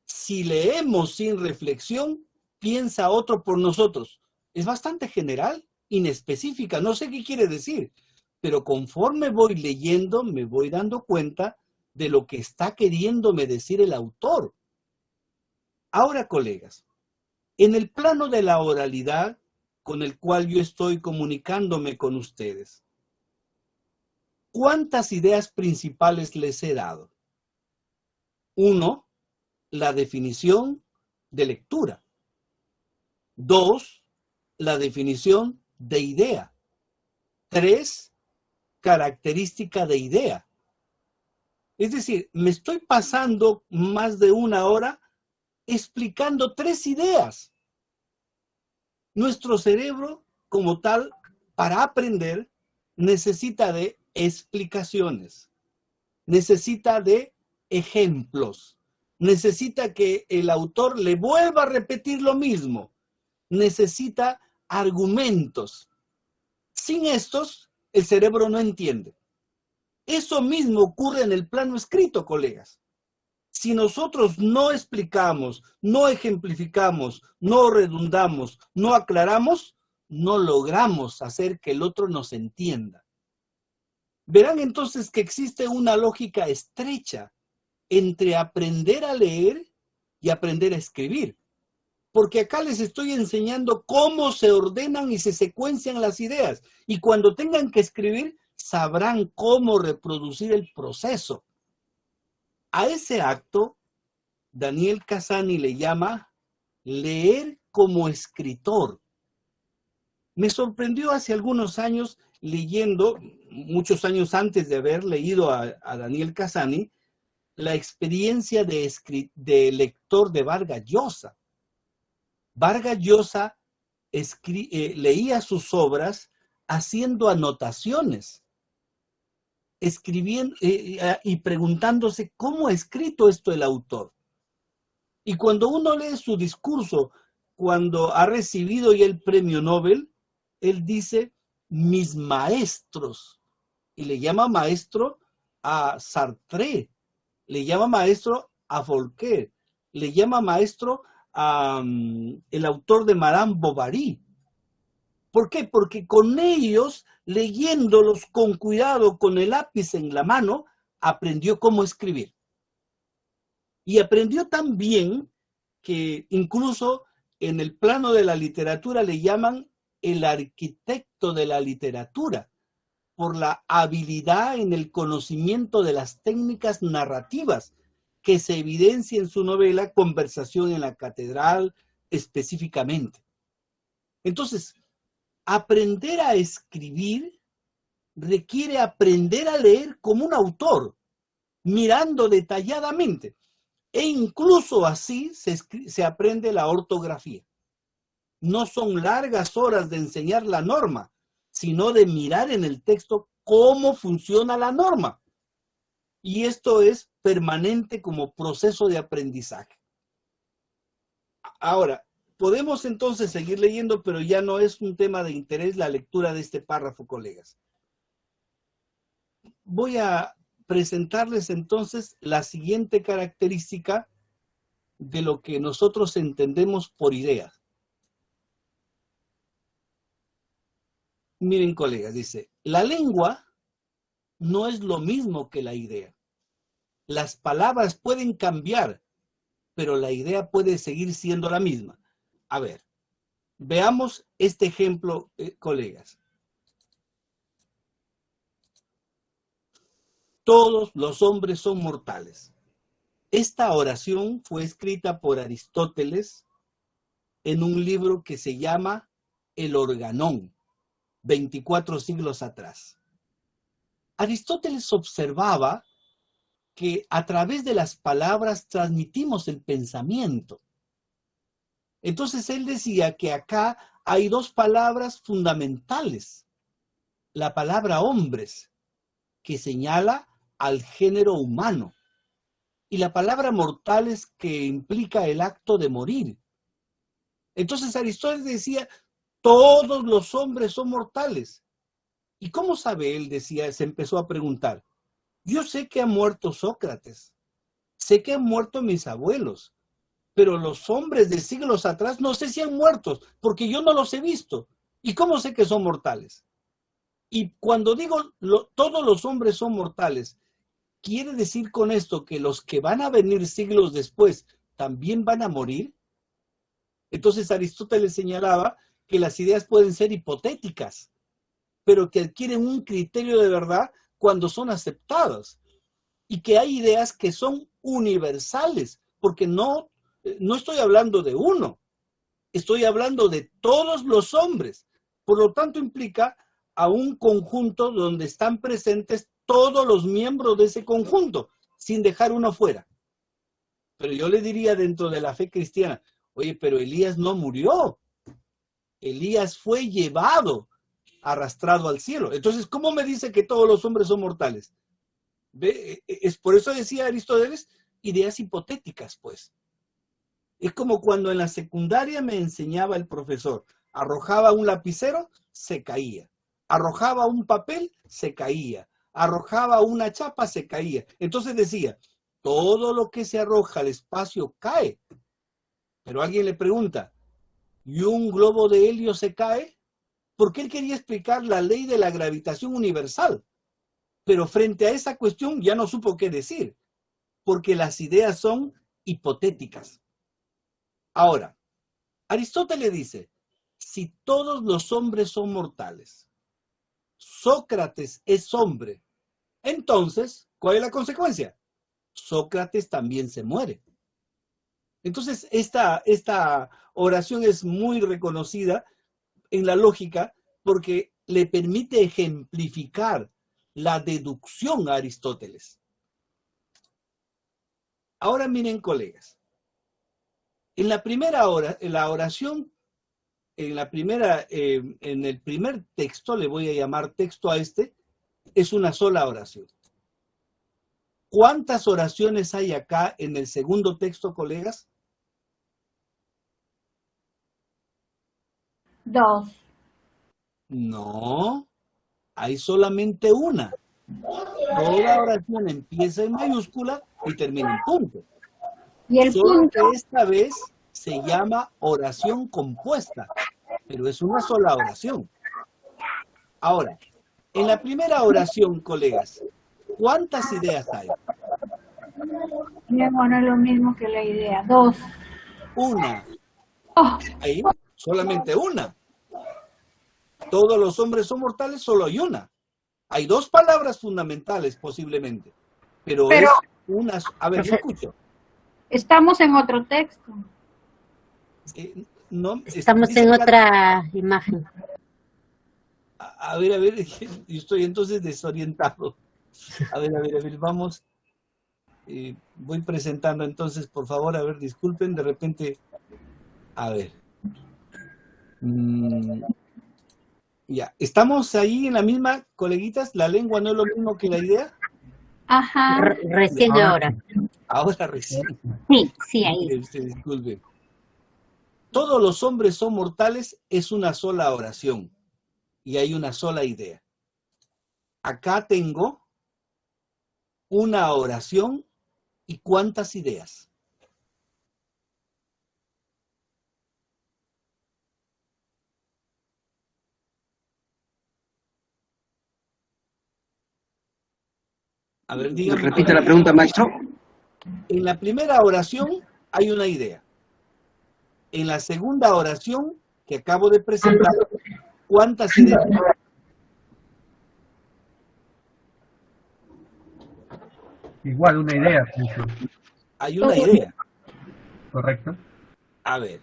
Si leemos sin reflexión, piensa otro por nosotros. Es bastante general, inespecífica, no sé qué quiere decir, pero conforme voy leyendo me voy dando cuenta de lo que está queriéndome decir el autor. Ahora, colegas, en el plano de la oralidad con el cual yo estoy comunicándome con ustedes, ¿cuántas ideas principales les he dado? 1, la definición de lectura. 2, la definición de idea. 3, característica de idea. Es decir, me estoy pasando más de 1 hora explicando 3 ideas. Nuestro cerebro, como tal, para aprender, necesita de explicaciones, necesita de ejemplos, necesita que el autor le vuelva a repetir lo mismo, necesita argumentos. Sin estos, el cerebro no entiende. Eso mismo ocurre en el plano escrito, colegas. Si nosotros no explicamos, no ejemplificamos, no redundamos, no aclaramos, no logramos hacer que el otro nos entienda. Verán entonces que existe una lógica estrecha entre aprender a leer y aprender a escribir. Porque acá les estoy enseñando cómo se ordenan y se secuencian las ideas. Y cuando tengan que escribir, sabrán cómo reproducir el proceso. A ese acto, Daniel Cassani le llama leer como escritor. Me sorprendió hace algunos años leyendo, muchos años antes de haber leído a Daniel Cassani, la experiencia de lector de Vargas Llosa. Vargas Llosa leía sus obras haciendo anotaciones, escribiendo y preguntándose cómo ha escrito esto el autor. Y cuando uno lee su discurso, cuando ha recibido ya el premio Nobel, él dice, mis maestros, y le llama maestro a Sartre, le llama maestro a Voltaire, le llama maestro a el autor de Madame Bovary. ¿Por qué? Porque con ellos, leyéndolos con cuidado, con el lápiz en la mano, aprendió cómo escribir. Y aprendió también que incluso en el plano de la literatura le llaman el arquitecto de la literatura, por la habilidad en el conocimiento de las técnicas narrativas que se evidencia en su novela Conversación en la Catedral específicamente. Entonces, aprender a escribir requiere aprender a leer como un autor, mirando detalladamente. E incluso así se aprende la ortografía. No son largas horas de enseñar la norma, sino de mirar en el texto cómo funciona la norma. Y esto es permanente como proceso de aprendizaje. Ahora, podemos entonces seguir leyendo, pero ya no es un tema de interés la lectura de este párrafo, colegas. Voy a presentarles entonces la siguiente característica de lo que nosotros entendemos por idea. Miren, colegas, dice, la lengua no es lo mismo que la idea. Las palabras pueden cambiar, pero la idea puede seguir siendo la misma. A ver, veamos este ejemplo, colegas. Todos los hombres son mortales. Esta oración fue escrita por Aristóteles en un libro que se llama El Organón, 24 siglos atrás. Aristóteles observaba que a través de las palabras transmitimos el pensamiento. Entonces él decía que acá hay dos palabras fundamentales. La palabra hombres, que señala al género humano, y la palabra mortales, que implica el acto de morir. Entonces Aristóteles decía, todos los hombres son mortales. ¿Y cómo sabe él? Decía, se empezó a preguntar. Yo sé que ha muerto Sócrates, sé que han muerto mis abuelos, pero los hombres de siglos atrás no sé si han muerto, porque yo no los he visto. ¿Y cómo sé que son mortales? Y cuando digo todos los hombres son mortales, ¿quiere decir con esto que los que van a venir siglos después también van a morir? Entonces Aristóteles señalaba que las ideas pueden ser hipotéticas, pero que adquieren un criterio de verdad cuando son aceptadas. Y que hay ideas que son universales, porque no estoy hablando de uno, estoy hablando de todos los hombres. Por lo tanto, implica a un conjunto donde están presentes todos los miembros de ese conjunto, sin dejar uno fuera. Pero yo le diría dentro de la fe cristiana, oye, pero Elías no murió. Elías fue llevado, arrastrado al cielo. Entonces, ¿cómo me dice que todos los hombres son mortales? ¿Ve? Es por eso decía Aristóteles, ideas hipotéticas, pues. Es como cuando en la secundaria me enseñaba el profesor, arrojaba un lapicero, se caía. Arrojaba un papel, se caía. Arrojaba una chapa, se caía. Entonces decía, todo lo que se arroja al espacio cae. Pero alguien le pregunta, ¿y un globo de helio se cae? Porque él quería explicar la ley de la gravitación universal. Pero frente a esa cuestión ya no supo qué decir, porque las ideas son hipotéticas. Ahora, Aristóteles dice, si todos los hombres son mortales, Sócrates es hombre, entonces, ¿cuál es la consecuencia? Sócrates también se muere. Entonces, esta oración es muy reconocida en la lógica porque le permite ejemplificar la deducción a Aristóteles. Ahora miren, colegas, en la primera hora, en la oración, en el primer texto, le voy a llamar texto a este, es una sola oración. ¿Cuántas oraciones hay acá en el segundo texto, colegas? 2. No, hay solamente una. Toda oración empieza en mayúscula y termina en punto. Y el Solo punto, que esta vez se llama oración compuesta, pero es una sola oración. Ahora, en la primera oración, colegas, ¿cuántas ideas hay? bueno, es lo mismo que la idea. 2. Una. Oh, Hay solamente una. Todos los hombres son mortales, solo hay una. Hay dos palabras fundamentales, posiblemente, pero es una. A ver, yo escucho. estamos en otro texto. No, Estamos dice en acá- otra imagen. A ver, yo estoy entonces desorientado. A ver, vamos. Voy presentando entonces, por favor, a ver, disculpen, de repente, a ver. Ya, ¿estamos ahí en la misma, coleguitas? ¿La lengua no es lo mismo que la idea? Ajá. Recién ahora. Ahora recién. Sí, ahí. Disculpe. Todos los hombres son mortales es una sola oración y hay una sola idea. Acá tengo una oración y ¿cuántas ideas? A ver, dígame. Repite la pregunta, maestro. En la primera oración hay una idea. En la segunda oración que acabo de presentar, ¿cuántas ideas? Igual, una idea. Hay una idea. Correcto. A ver,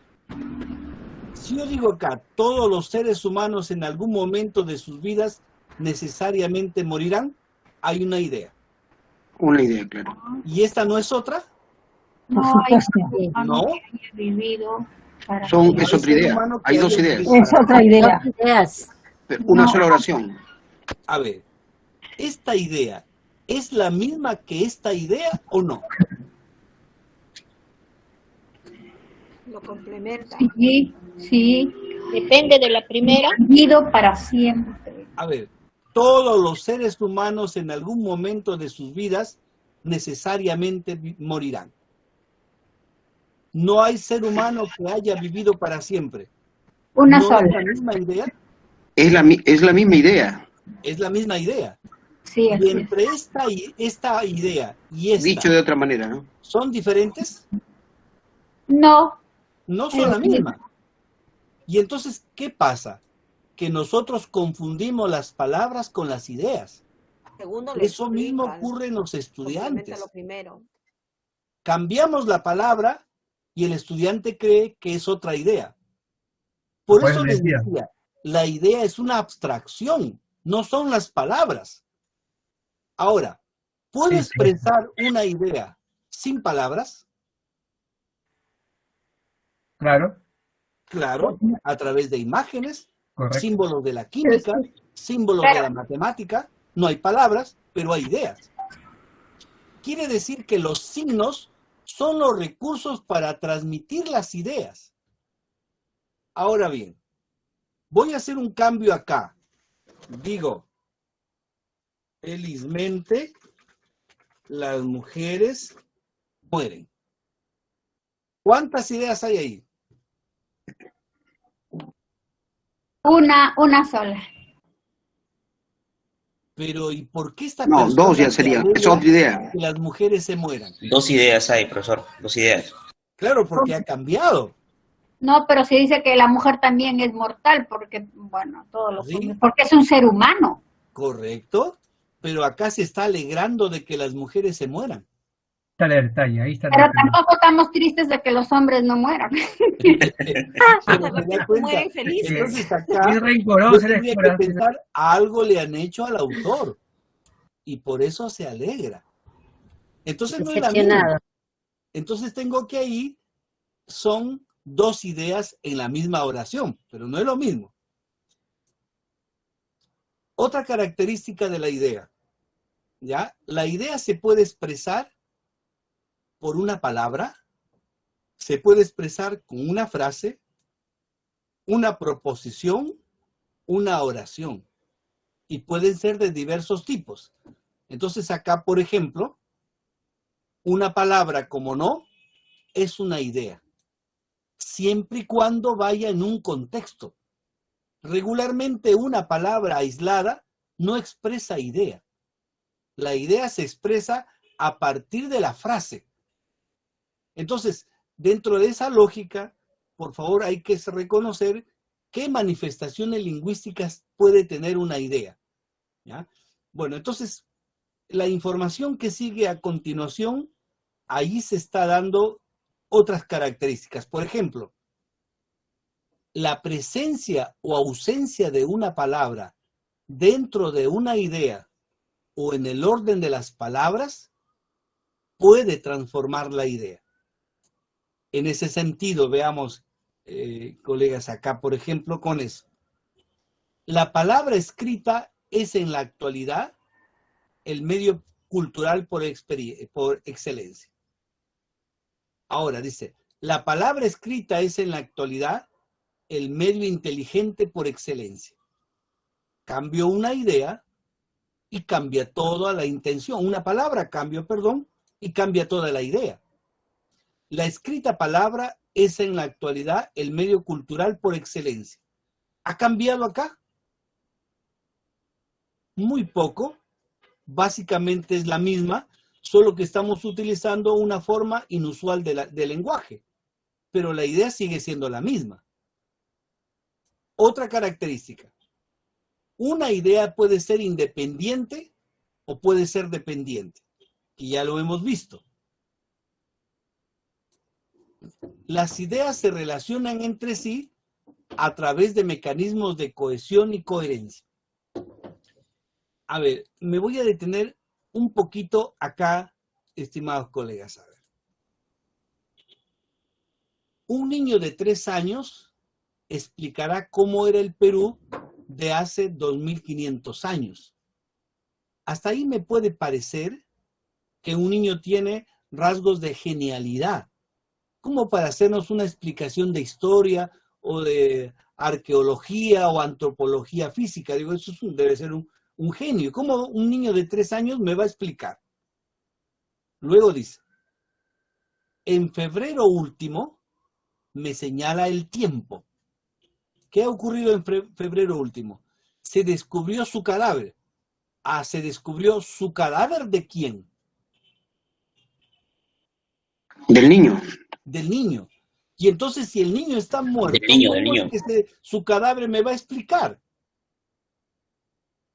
si yo digo acá, todos los seres humanos en algún momento de sus vidas necesariamente morirán, hay una idea. Una idea, claro. ¿Y esta no es otra? No hay No. que haya vivido para Es No otra ser idea. humano que Hay dos haya ideas. vivido Es para- otra idea. Dos ideas. Pero una No. sola oración. A ver, ¿esta idea es la misma que esta idea o no? Lo complementa. Sí, sí. Depende de la primera. Vivido para siempre. A ver, todos los seres humanos en algún momento de sus vidas necesariamente morirán. No hay ser humano que haya vivido para siempre. Una ¿No es sola. la misma idea? Es la misma idea. Es la misma idea. Sí, Y así es. entre esta idea y esta, Dicho de otra manera, ¿no? ¿son diferentes? No. No son la misma. Y entonces, ¿qué pasa? Que nosotros confundimos las palabras con las ideas. Segundo le Eso mismo explican, ocurre en los complementa estudiantes. lo primero. Cambiamos la palabra y el estudiante cree que es otra idea. Por Pues eso la les idea. decía, la idea es una abstracción, no son las palabras. Ahora, ¿puedo Sí, expresar una idea sin palabras? Claro, Claro, a través de imágenes, correcto. símbolos de la química, símbolos de la matemática. No hay palabras, pero hay ideas. Quiere decir que los signos son los recursos para transmitir las ideas. Ahora bien, voy a hacer un cambio acá. Digo, felizmente las mujeres mueren. ¿Cuántas ideas hay ahí? Una sola. Pero ¿y por qué esta No, persona dos ya se serían. alegra Es otra idea. que las mujeres se mueran? Dos ideas hay, profesor, dos ideas. Claro, porque ha cambiado. No, pero se dice que la mujer también es mortal porque, bueno, todos los ¿Sí? hombres, porque es un ser humano. Correcto, pero acá se está alegrando de que las mujeres se mueran. Está el detalle, ahí está el Pero detalle. tampoco estamos tristes de que los hombres no mueran. Pero se da cuenta. Mueren felices. Entonces acá Es yo rencoroso, tendría que pensar, algo le han hecho al autor y por eso se alegra. Entonces no es la misma. Decepcionado. Entonces tengo que ahí son dos ideas en la misma oración, pero no es lo mismo. Otra característica de la idea, ¿ya? La idea se puede expresar por una palabra, se puede expresar con una frase, una proposición, una oración, y pueden ser de diversos tipos. Entonces acá, por ejemplo, una palabra como no es una idea, siempre y cuando vaya en un contexto. Regularmente una palabra aislada no expresa idea. La idea se expresa a partir de la frase. Entonces, dentro de esa lógica, por favor, hay que reconocer qué manifestaciones lingüísticas puede tener una idea. ¿Ya? Bueno, entonces, la información que sigue a continuación, ahí se está dando otras características. Por ejemplo, la presencia o ausencia de una palabra dentro de una idea o en el orden de las palabras puede transformar la idea. En ese sentido, veamos, colegas, acá, por ejemplo, con eso. La palabra escrita es en la actualidad el medio cultural por excelencia. Ahora dice, la palabra escrita es en la actualidad el medio inteligente por excelencia. Cambio una idea y cambia toda la intención. Una palabra cambia, y cambia toda la idea. La escrita palabra es en la actualidad el medio cultural por excelencia. ¿Ha cambiado acá? Muy poco. Básicamente es la misma, solo que estamos utilizando una forma inusual de lenguaje. Pero la idea sigue siendo la misma. Otra característica. Una idea puede ser independiente o puede ser dependiente, y ya lo hemos visto. Las ideas se relacionan entre sí a través de mecanismos de cohesión y coherencia. A ver, me voy a detener un poquito acá, estimados colegas. A ver. Un niño de 3 años explicará cómo era el Perú de hace 2500 años. Hasta ahí me puede parecer que un niño tiene rasgos de genialidad, como para hacernos una explicación de historia o de arqueología o antropología física. Digo, eso debe ser un genio. ¿Cómo un niño de 3 años me va a explicar? Luego dice, en febrero último me señala el tiempo. ¿Qué ha ocurrido en febrero último? Se descubrió su cadáver. Ah, ¿se descubrió su cadáver de quién? Del niño. Del niño. Y entonces, si el niño está muerto, Del niño. ¿cómo es que su cadáver me va a explicar?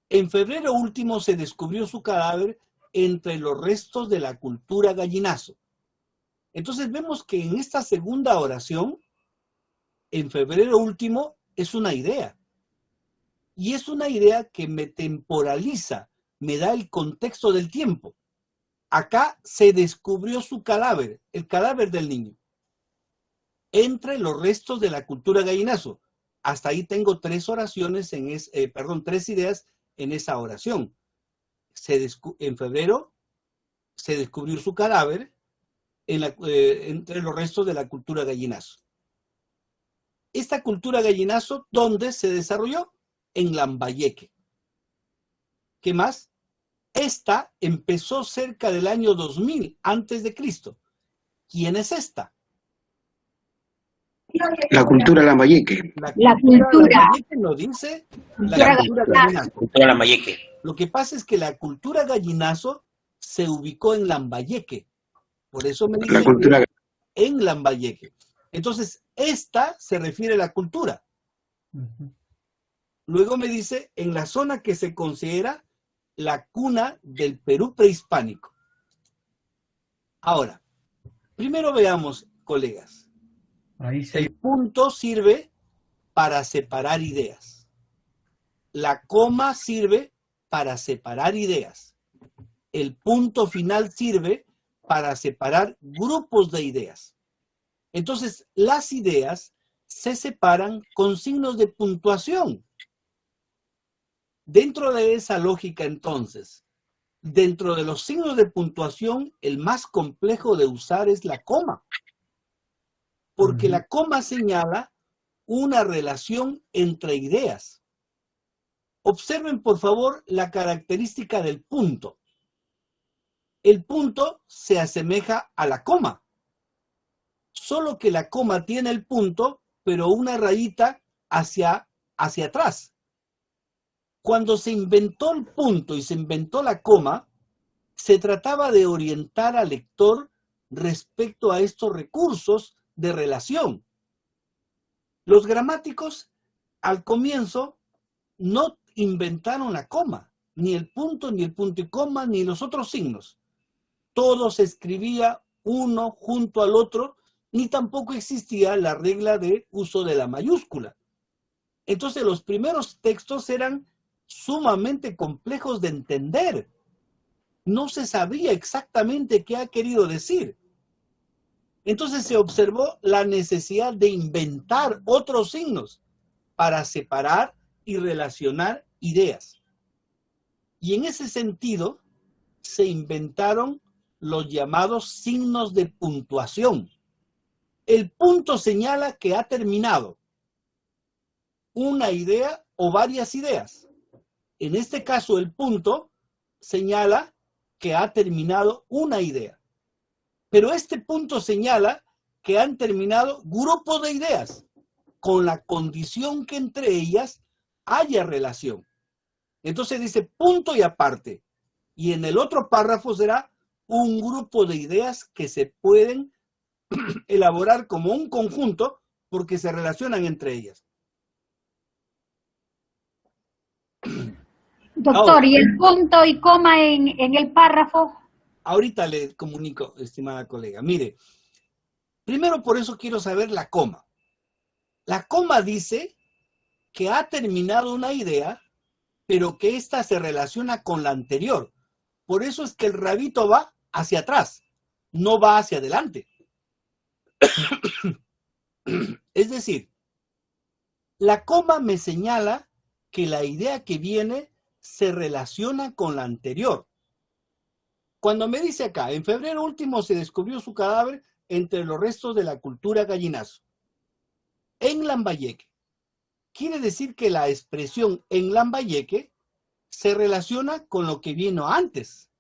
En febrero último se descubrió su cadáver entre los restos de la cultura gallinazo. Entonces vemos que en esta segunda oración, en febrero último, es una idea. Y es una idea que me temporaliza, me da el contexto del tiempo. Acá se descubrió su cadáver, el cadáver del niño, entre los restos de la cultura gallinazo. Hasta ahí tengo 3 oraciones, 3 ideas en esa oración. En febrero se descubrió su cadáver entre los restos de la cultura gallinazo. Esta cultura gallinazo, ¿dónde se desarrolló? En Lambayeque. ¿Qué más? Esta empezó cerca del año 2000 antes de Cristo. ¿Quién es esta? La cultura Lambayeque. La cultura. Lambayeque lo dice la cultura gallinazo. Cultura Lambayeque. Lo que pasa es que la cultura gallinazo se ubicó en Lambayeque. Por eso me dice La cultura en Lambayeque. Entonces, esta se refiere a la cultura. Luego me dice en la zona que se considera la cuna del Perú prehispánico. Ahora, primero veamos, colegas. El punto sirve para separar ideas. La coma sirve para separar ideas. El punto final sirve para separar grupos de ideas. Entonces, las ideas se separan con signos de puntuación. Dentro de esa lógica, entonces, dentro de los signos de puntuación, el más complejo de usar es la coma. Porque la coma señala una relación entre ideas. Observen, por favor, la característica del punto. El punto se asemeja a la coma. Solo que la coma tiene el punto, pero una rayita hacia atrás. Cuando se inventó el punto y se inventó la coma, se trataba de orientar al lector respecto a estos recursos de relación. Los gramáticos, al comienzo, no inventaron la coma, ni el punto y coma, ni los otros signos. Todo se escribía uno junto al otro, ni tampoco existía la regla de uso de la mayúscula. Entonces, los primeros textos eran sumamente complejos de entender. No se sabía exactamente qué ha querido decir. Entonces se observó la necesidad de inventar otros signos para separar y relacionar ideas. Y en ese sentido se inventaron los llamados signos de puntuación. El punto señala que ha terminado una idea o varias ideas. En este caso, el punto señala que ha terminado una idea. Pero este punto señala que han terminado grupos de ideas, con la condición que entre ellas haya relación. Entonces dice punto y aparte. Y en el otro párrafo será un grupo de ideas que se pueden elaborar como un conjunto porque se relacionan entre ellas. Doctor, Ahora, ¿y el punto y coma en el párrafo? Ahorita le comunico, estimada colega. Mire, primero por eso quiero saber la coma. La coma dice que ha terminado una idea, pero que ésta se relaciona con la anterior. Por eso es que el rabito va hacia atrás, no va hacia adelante. Es decir, la coma me señala que la idea que viene se relaciona con la anterior. Cuando me dice acá, en febrero último se descubrió su cadáver entre los restos de la cultura Gallinazo, en Lambayeque. Quiere decir que la expresión en Lambayeque se relaciona con lo que vino antes.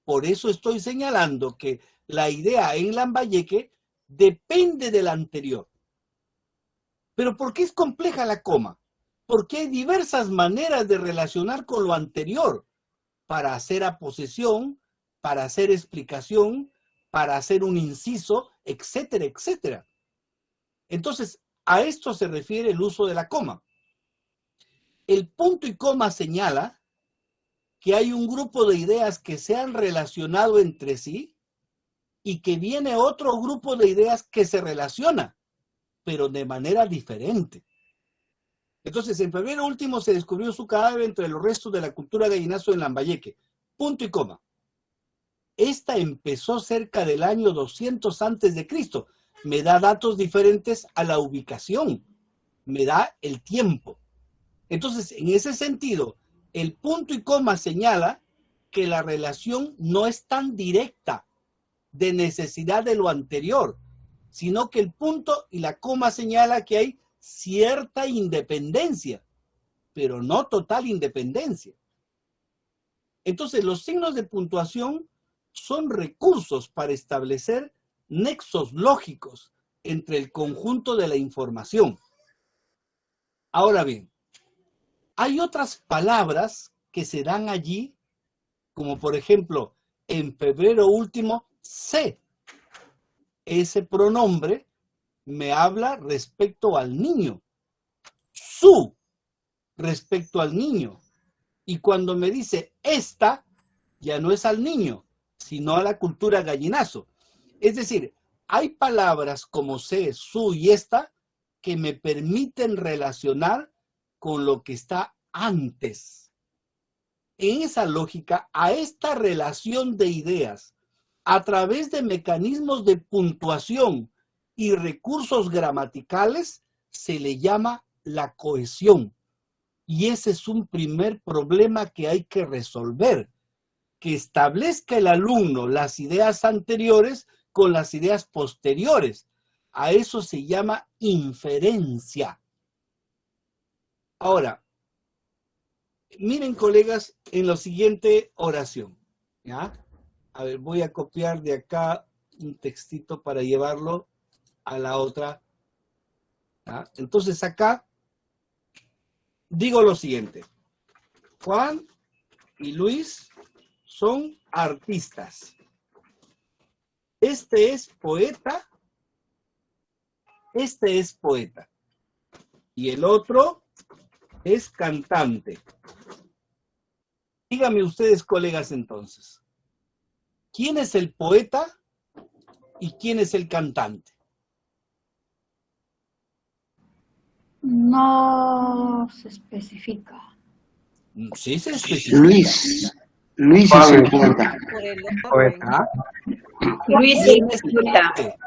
Por eso estoy señalando que la idea en Lambayeque depende de la anterior. Pero ¿por qué es compleja la coma? Porque hay diversas maneras de relacionar con lo anterior para hacer aposesión, para hacer explicación, para hacer un inciso, etcétera, etcétera. Entonces, a esto se refiere el uso de la coma. El punto y coma señala que hay un grupo de ideas que se han relacionado entre sí y que viene otro grupo de ideas que se relaciona, pero de manera diferente. Entonces, en febrero último se descubrió su cadáver entre los restos de la cultura Gallinazo en Lambayeque. Punto y coma. Esta empezó cerca del año 200 antes de Cristo. Me da datos diferentes a la ubicación. Me da el tiempo. Entonces, en ese sentido, el punto y coma señala que la relación no es tan directa de necesidad de lo anterior, sino que el punto y la coma señala que hay cierta independencia, pero no total independencia. Entonces, los signos de puntuación son recursos para establecer nexos lógicos entre el conjunto de la información. Ahora bien, hay otras palabras que se dan allí, como por ejemplo, en febrero último, se. Ese pronombre me habla respecto al niño. Su, respecto al niño. Y cuando me dice esta, ya no es al niño, sino a la cultura Gallinazo. Es decir, hay palabras como se, su y esta que me permiten relacionar con lo que está antes. En esa lógica, a esta relación de ideas, a través de mecanismos de puntuación y recursos gramaticales, se le llama la cohesión. Y ese es un primer problema que hay que resolver, que establezca el alumno las ideas anteriores con las ideas posteriores. A eso se llama inferencia. Ahora, miren, colegas, en la siguiente oración, ¿ya? A ver, voy a copiar de acá un textito para llevarlo a la otra, ¿ya? Entonces acá digo lo siguiente. Juan y Luis son artistas. Este es poeta. Este es poeta. Y el otro es cantante. Díganme ustedes, colegas, entonces. ¿Quién es el poeta y quién es el cantante? No se especifica. Sí se especifica. Luis es el poeta. Por el Poeta. Luis ¿Quién es poeta. cantante?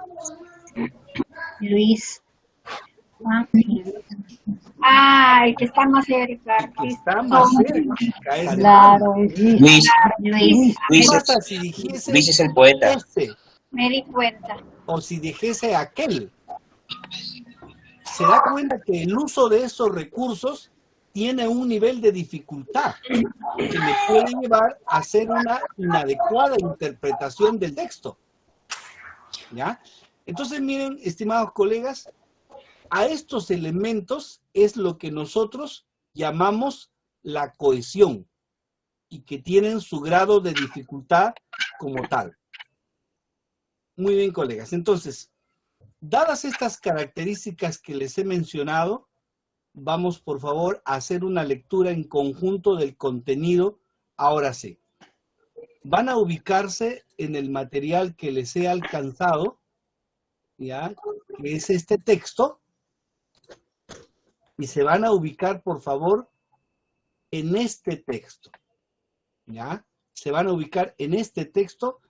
Luis. Ah, el que está más cerca. El que está más cerca es Claro, Luis, Luis, Luis ¿Qué es, pasa si dijese Luis es el poeta. ese me di cuenta. o si dijese aquel? Se da cuenta que el uso de esos recursos tiene un nivel de dificultad que me puede llevar a hacer una inadecuada interpretación del texto. ¿Ya? Entonces, miren, estimados colegas, a estos elementos es lo que nosotros llamamos la cohesión y que tienen su grado de dificultad como tal. Muy bien, colegas. Entonces, dadas estas características que les he mencionado, vamos, por favor, a hacer una lectura en conjunto del contenido. Ahora sí. Van a ubicarse en el material que les he alcanzado, ¿ya? Que es este texto. Y se van a ubicar, por favor, en este texto. ¿Ya? Se van a ubicar en este texto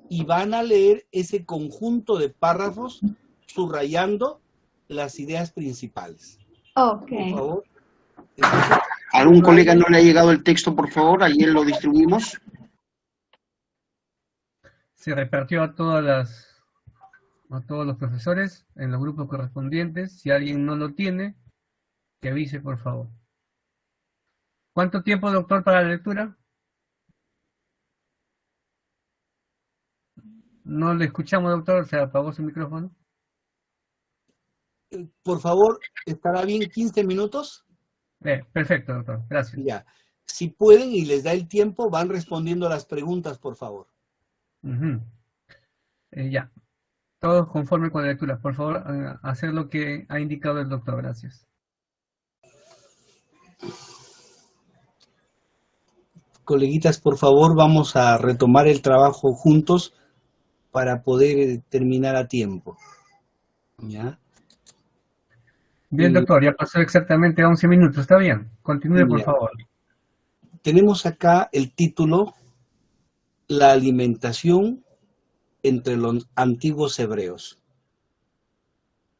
y van a leer ese conjunto de párrafos subrayando las ideas principales. Ok. Por favor. Entonces, ¿Algún colega no le ha llegado el texto, por favor? Ayer lo distribuimos. Se repartió a todos los profesores en los grupos correspondientes. Si alguien no lo tiene, que avise, por favor. ¿Cuánto tiempo, doctor, para la lectura? No le escuchamos, doctor, se apagó su micrófono. por favor, ¿estará bien 15 minutos? Perfecto, doctor, gracias. Ya. Si pueden y les da el tiempo, van respondiendo a las preguntas, por favor. Ya. Todos conforme con la lectura. Por favor, hacer lo que ha indicado el doctor. Gracias. Coleguitas, por favor, vamos a retomar el trabajo juntos para poder terminar a tiempo. ¿Ya? Bien, doctor, ya pasó exactamente 11 minutos. ¿Está bien? Continúe, por Ya. favor. Tenemos acá el título, La alimentación entre los antiguos hebreos.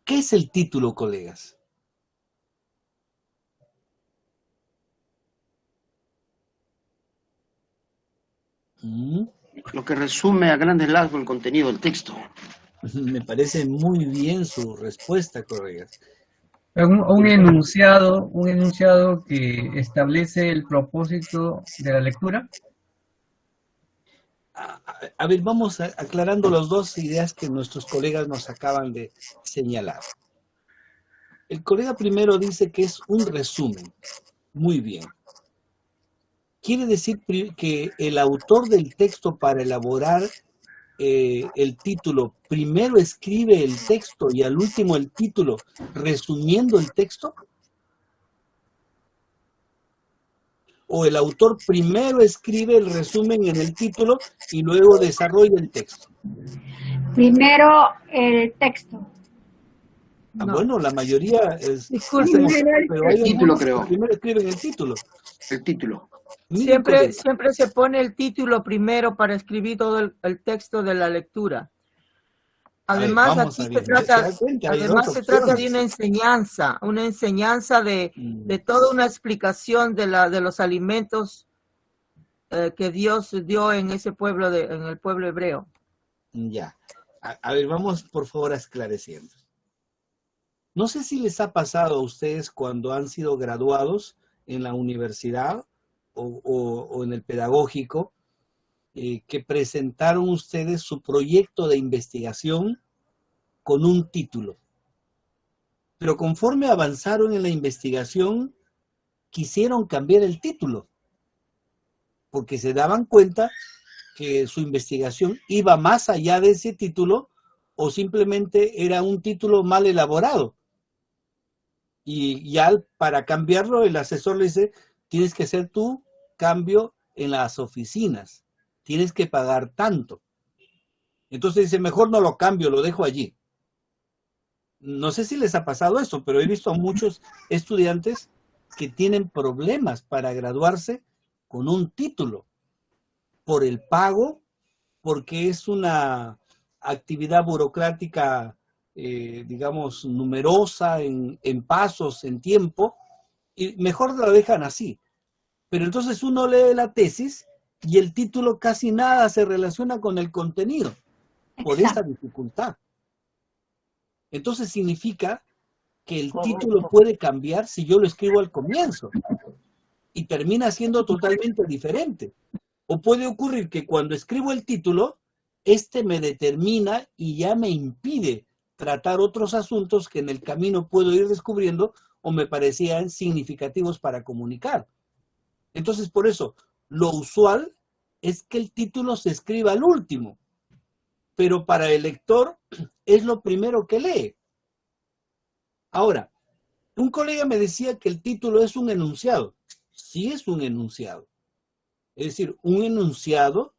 ¿Qué es el título, colegas? Lo que resume a grandes rasgos el contenido del texto. Me parece muy bien su respuesta, colegas. Un enunciado que establece el propósito de la lectura. A ver, vamos aclarando las dos ideas que nuestros colegas nos acaban de señalar. El colega primero dice que es un resumen. Muy bien. Quiere decir que el autor del texto, para elaborar el título, primero escribe el texto y al último el título, resumiendo el texto. ¿O el autor primero escribe el resumen en el título y luego desarrolla el texto? Primero el texto. No. Bueno, la mayoría es... Disculpe, pero hay el título, creo. Que primero escriben el título. El título. Siempre se pone el título primero para escribir todo el texto de la lectura. Además, aquí se trata de una enseñanza de toda una explicación de los alimentos que Dios dio en ese pueblo, en el pueblo hebreo. Ya. A ver, vamos por favor esclareciendo. No sé si les ha pasado a ustedes cuando han sido graduados en la universidad o en el pedagógico, que presentaron ustedes su proyecto de investigación con un título. Pero conforme avanzaron en la investigación, quisieron cambiar el título, porque se daban cuenta que su investigación iba más allá de ese título o simplemente era un título mal elaborado. Y ya para cambiarlo, el asesor le dice, tienes que hacer tu cambio en las oficinas, tienes que pagar tanto. Entonces dice, mejor no lo cambio, lo dejo allí. No sé si les ha pasado eso, pero he visto a muchos estudiantes que tienen problemas para graduarse con un título, por el pago, porque es una actividad burocrática digamos, numerosa en pasos, en tiempo, y mejor la dejan así. Pero entonces uno lee la tesis y el título casi nada se relaciona con el contenido, por esa dificultad. Entonces significa que el título puede cambiar si yo lo escribo al comienzo y termina siendo totalmente diferente. O puede ocurrir que cuando escribo el título, este me determina y ya me impide tratar otros asuntos que en el camino puedo ir descubriendo o me parecían significativos para comunicar. Entonces, por eso, lo usual es que el título se escriba al último, pero para el lector es lo primero que lee. Ahora, un colega me decía que el título es un enunciado. Sí es un enunciado. Es decir, un enunciado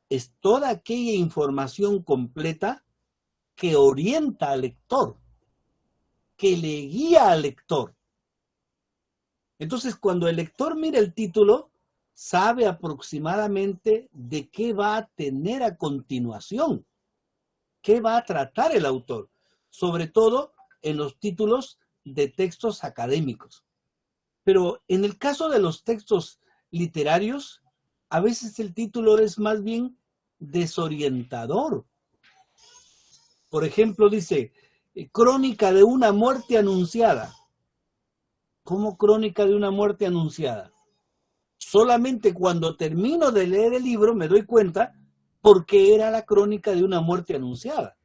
es toda aquella información completa que orienta al lector, que le guía al lector. Entonces, cuando el lector mira el título, sabe aproximadamente de qué va a tener a continuación, qué va a tratar el autor, sobre todo en los títulos de textos académicos. Pero en el caso de los textos literarios, a veces el título es más bien desorientador. Por ejemplo, dice, crónica de una muerte anunciada. ¿Cómo crónica de una muerte anunciada? Solamente cuando termino de leer el libro me doy cuenta por qué era la crónica de una muerte anunciada.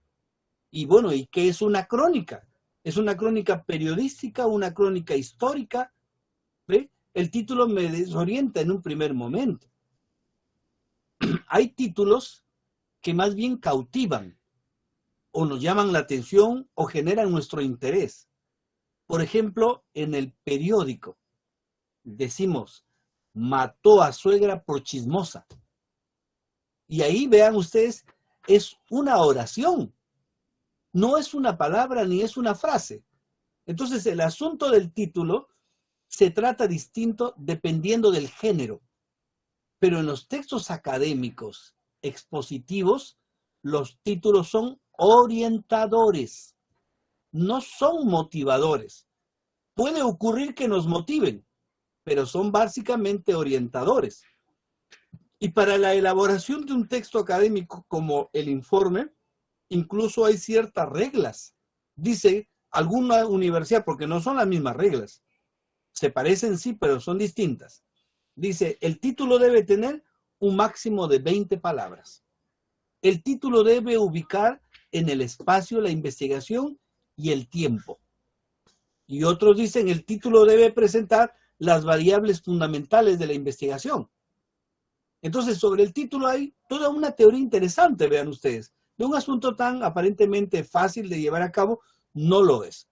Y bueno, ¿y qué es una crónica? ¿Es una crónica periodística, una crónica histórica? ¿Ve? El título me desorienta en un primer momento. Hay títulos que más bien cautivan, o nos llaman la atención, o generan nuestro interés. Por ejemplo, en el periódico, decimos, mató a suegra por chismosa. Y ahí, vean ustedes, es una oración. No es una palabra ni es una frase. Entonces, el asunto del título se trata distinto dependiendo del género. Pero en los textos académicos expositivos, los títulos son orientadores, no son motivadores. Puede ocurrir que nos motiven, pero son básicamente orientadores. Y para la elaboración de un texto académico como el informe, incluso hay ciertas reglas. Dice alguna universidad, porque no son las mismas reglas, se parecen sí, pero son distintas. Dice, el título debe tener un máximo de 20 palabras. El título debe ubicar en el espacio la investigación y el tiempo. Y otros dicen, el título debe presentar las variables fundamentales de la investigación. Entonces, sobre el título hay toda una teoría interesante, vean ustedes. De un asunto tan aparentemente fácil de llevar a cabo, no lo es.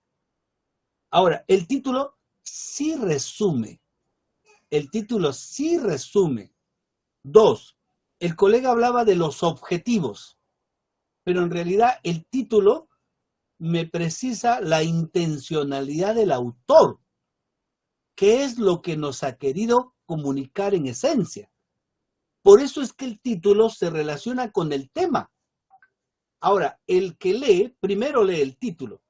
Ahora, el título sí resume. El título sí resume. 2. El colega hablaba de los objetivos, pero en realidad el título me precisa la intencionalidad del autor. ¿Qué es lo que nos ha querido comunicar en esencia? Por eso es que el título se relaciona con el tema. Ahora, el que lee, primero lee el título.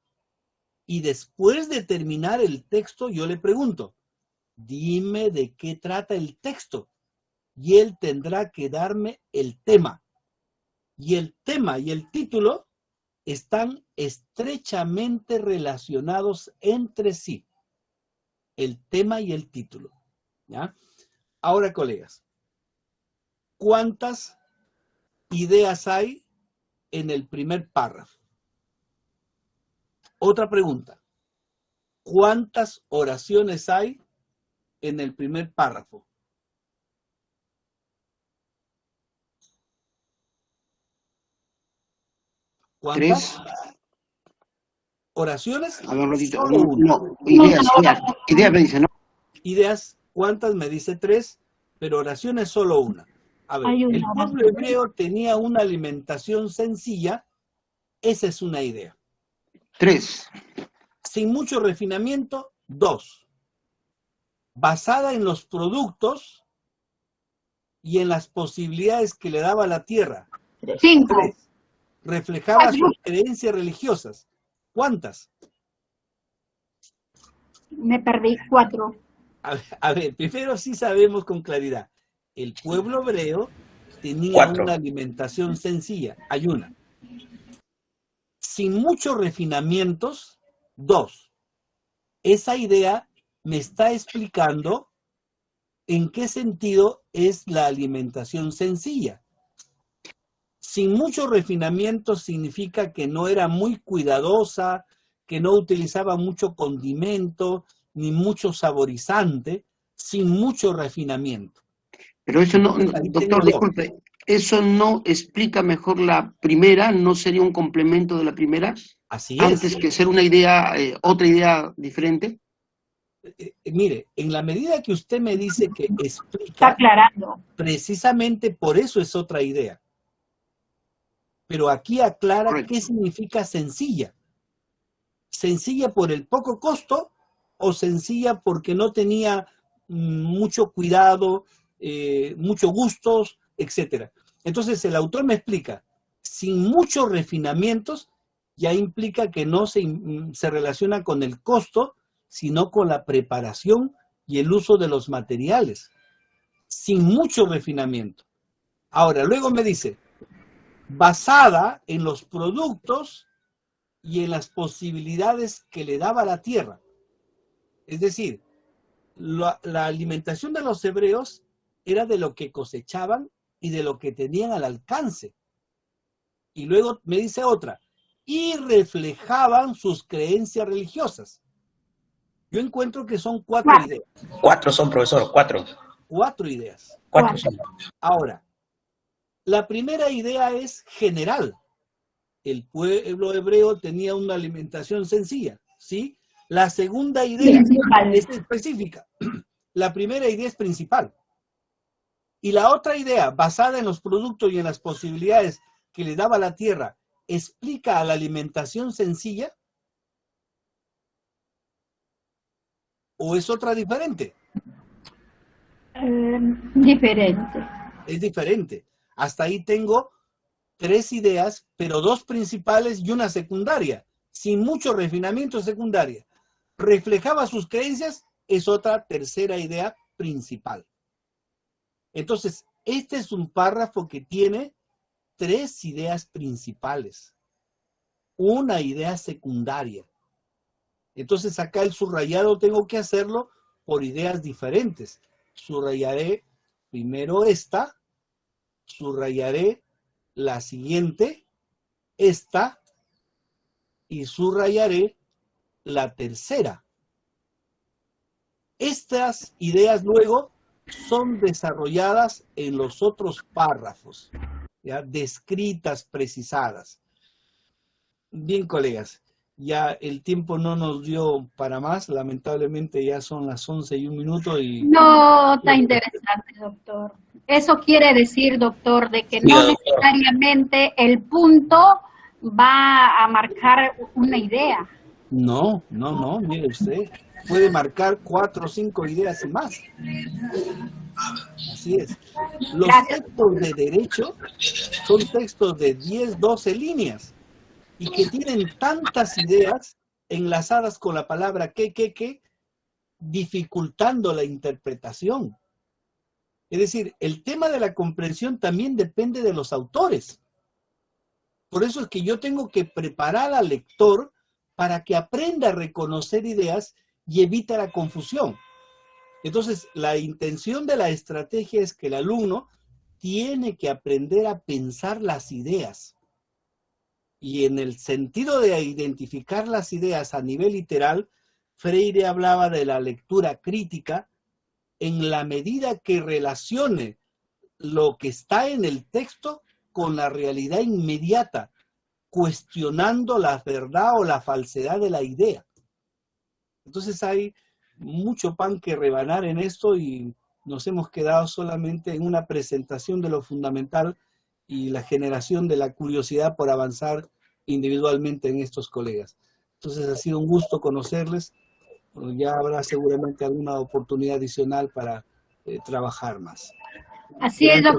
Y después de terminar el texto, yo le pregunto, dime de qué trata el texto. Y él tendrá que darme el tema. Y el tema y el título están estrechamente relacionados entre sí. El tema y el título. ¿Ya? Ahora, colegas, ¿cuántas ideas hay en el primer párrafo? Otra pregunta. ¿Cuántas oraciones hay en el primer párrafo? ¿Cuántas? 3. ¿Oraciones? A ver, un ratito. Solo una. No, ideas me dice, ¿no? Ideas, ¿cuántas? Me dice 3, pero oraciones solo una. A ver, el pueblo hebreo tenía una alimentación sencilla, esa es una idea. 3. Sin mucho refinamiento, 2. Basada en los productos y en las posibilidades que le daba la tierra. 5. 3. Reflejaba sus creencias religiosas. ¿Cuántas? Me perdí 4. A ver, primero sí sabemos con claridad. El pueblo hebreo tenía 4. una alimentación sencilla. Hay una. Sin muchos refinamientos, 2. Esa idea me está explicando en qué sentido es la alimentación sencilla. Sin muchos refinamientos significa que no era muy cuidadosa, que no utilizaba mucho condimento, ni mucho saborizante, sin mucho refinamiento. Pero eso no, doctor, disculpe, ¿eso no explica mejor la primera? ¿No sería un complemento de la primera? Así antes es. Que ser una idea, otra idea diferente. Mire, en la medida que usted me dice que explica, está aclarando. Precisamente por eso es otra idea. Pero aquí aclara Correcto. qué significa sencilla. ¿Sencilla por el poco costo o sencilla porque no tenía mucho cuidado, muchos gustos, etcétera? Entonces el autor me explica, sin muchos refinamientos, ya implica que no se relaciona con el costo, sino con la preparación y el uso de los materiales. Sin mucho refinamiento. Ahora, luego me dice, basada en los productos y en las posibilidades que le daba la tierra. Es decir, la alimentación de los hebreos era de lo que cosechaban y de lo que tenían al alcance. Y luego me dice otra, y reflejaban sus creencias religiosas. Yo encuentro que son 4 ideas. 4 son, profesor, 4. 4 ideas. 4 son. Ahora, la primera idea es general. El pueblo hebreo tenía una alimentación sencilla, ¿sí? La segunda idea es específica. La primera idea es principal. Y la otra idea, basada en los productos y en las posibilidades que le daba la tierra, ¿explica a la alimentación sencilla? ¿O es otra diferente? Diferente. Es diferente. Hasta ahí tengo 3 ideas, pero 2 principales y una secundaria, sin mucho refinamiento secundaria. Reflejaba sus creencias, es otra tercera idea principal. Entonces, este es un párrafo que tiene 3 ideas principales, una idea secundaria. Entonces, acá el subrayado tengo que hacerlo por ideas diferentes. Subrayaré primero esta, subrayaré la siguiente, esta, y subrayaré la tercera. Estas ideas luego son desarrolladas en los otros párrafos, ¿ya? Descritas, precisadas. Bien, colegas, ya el tiempo no nos dio para más, lamentablemente ya son las 11:01 y... No, está interesante, doctor. Eso quiere decir, doctor, de que no necesariamente el punto va a marcar una idea. No, mire usted, puede marcar 4 o 5 ideas y más. Así es. Los textos de derecho son textos de 10, 12 líneas y que tienen tantas ideas enlazadas con la palabra que, dificultando la interpretación. Es decir, el tema de la comprensión también depende de los autores. Por eso es que yo tengo que preparar al lector para que aprenda a reconocer ideas y evite la confusión. Entonces, la intención de la estrategia es que el alumno tiene que aprender a pensar las ideas. Y en el sentido de identificar las ideas a nivel literal, Freire hablaba de la lectura crítica en la medida que relacione lo que está en el texto con la realidad inmediata, cuestionando la verdad o la falsedad de la idea. Entonces hay mucho pan que rebanar en esto y nos hemos quedado solamente en una presentación de lo fundamental y la generación de la curiosidad por avanzar individualmente en estos colegas. Entonces ha sido un gusto conocerles. Ya habrá seguramente alguna oportunidad adicional para trabajar más. Así es, doctor.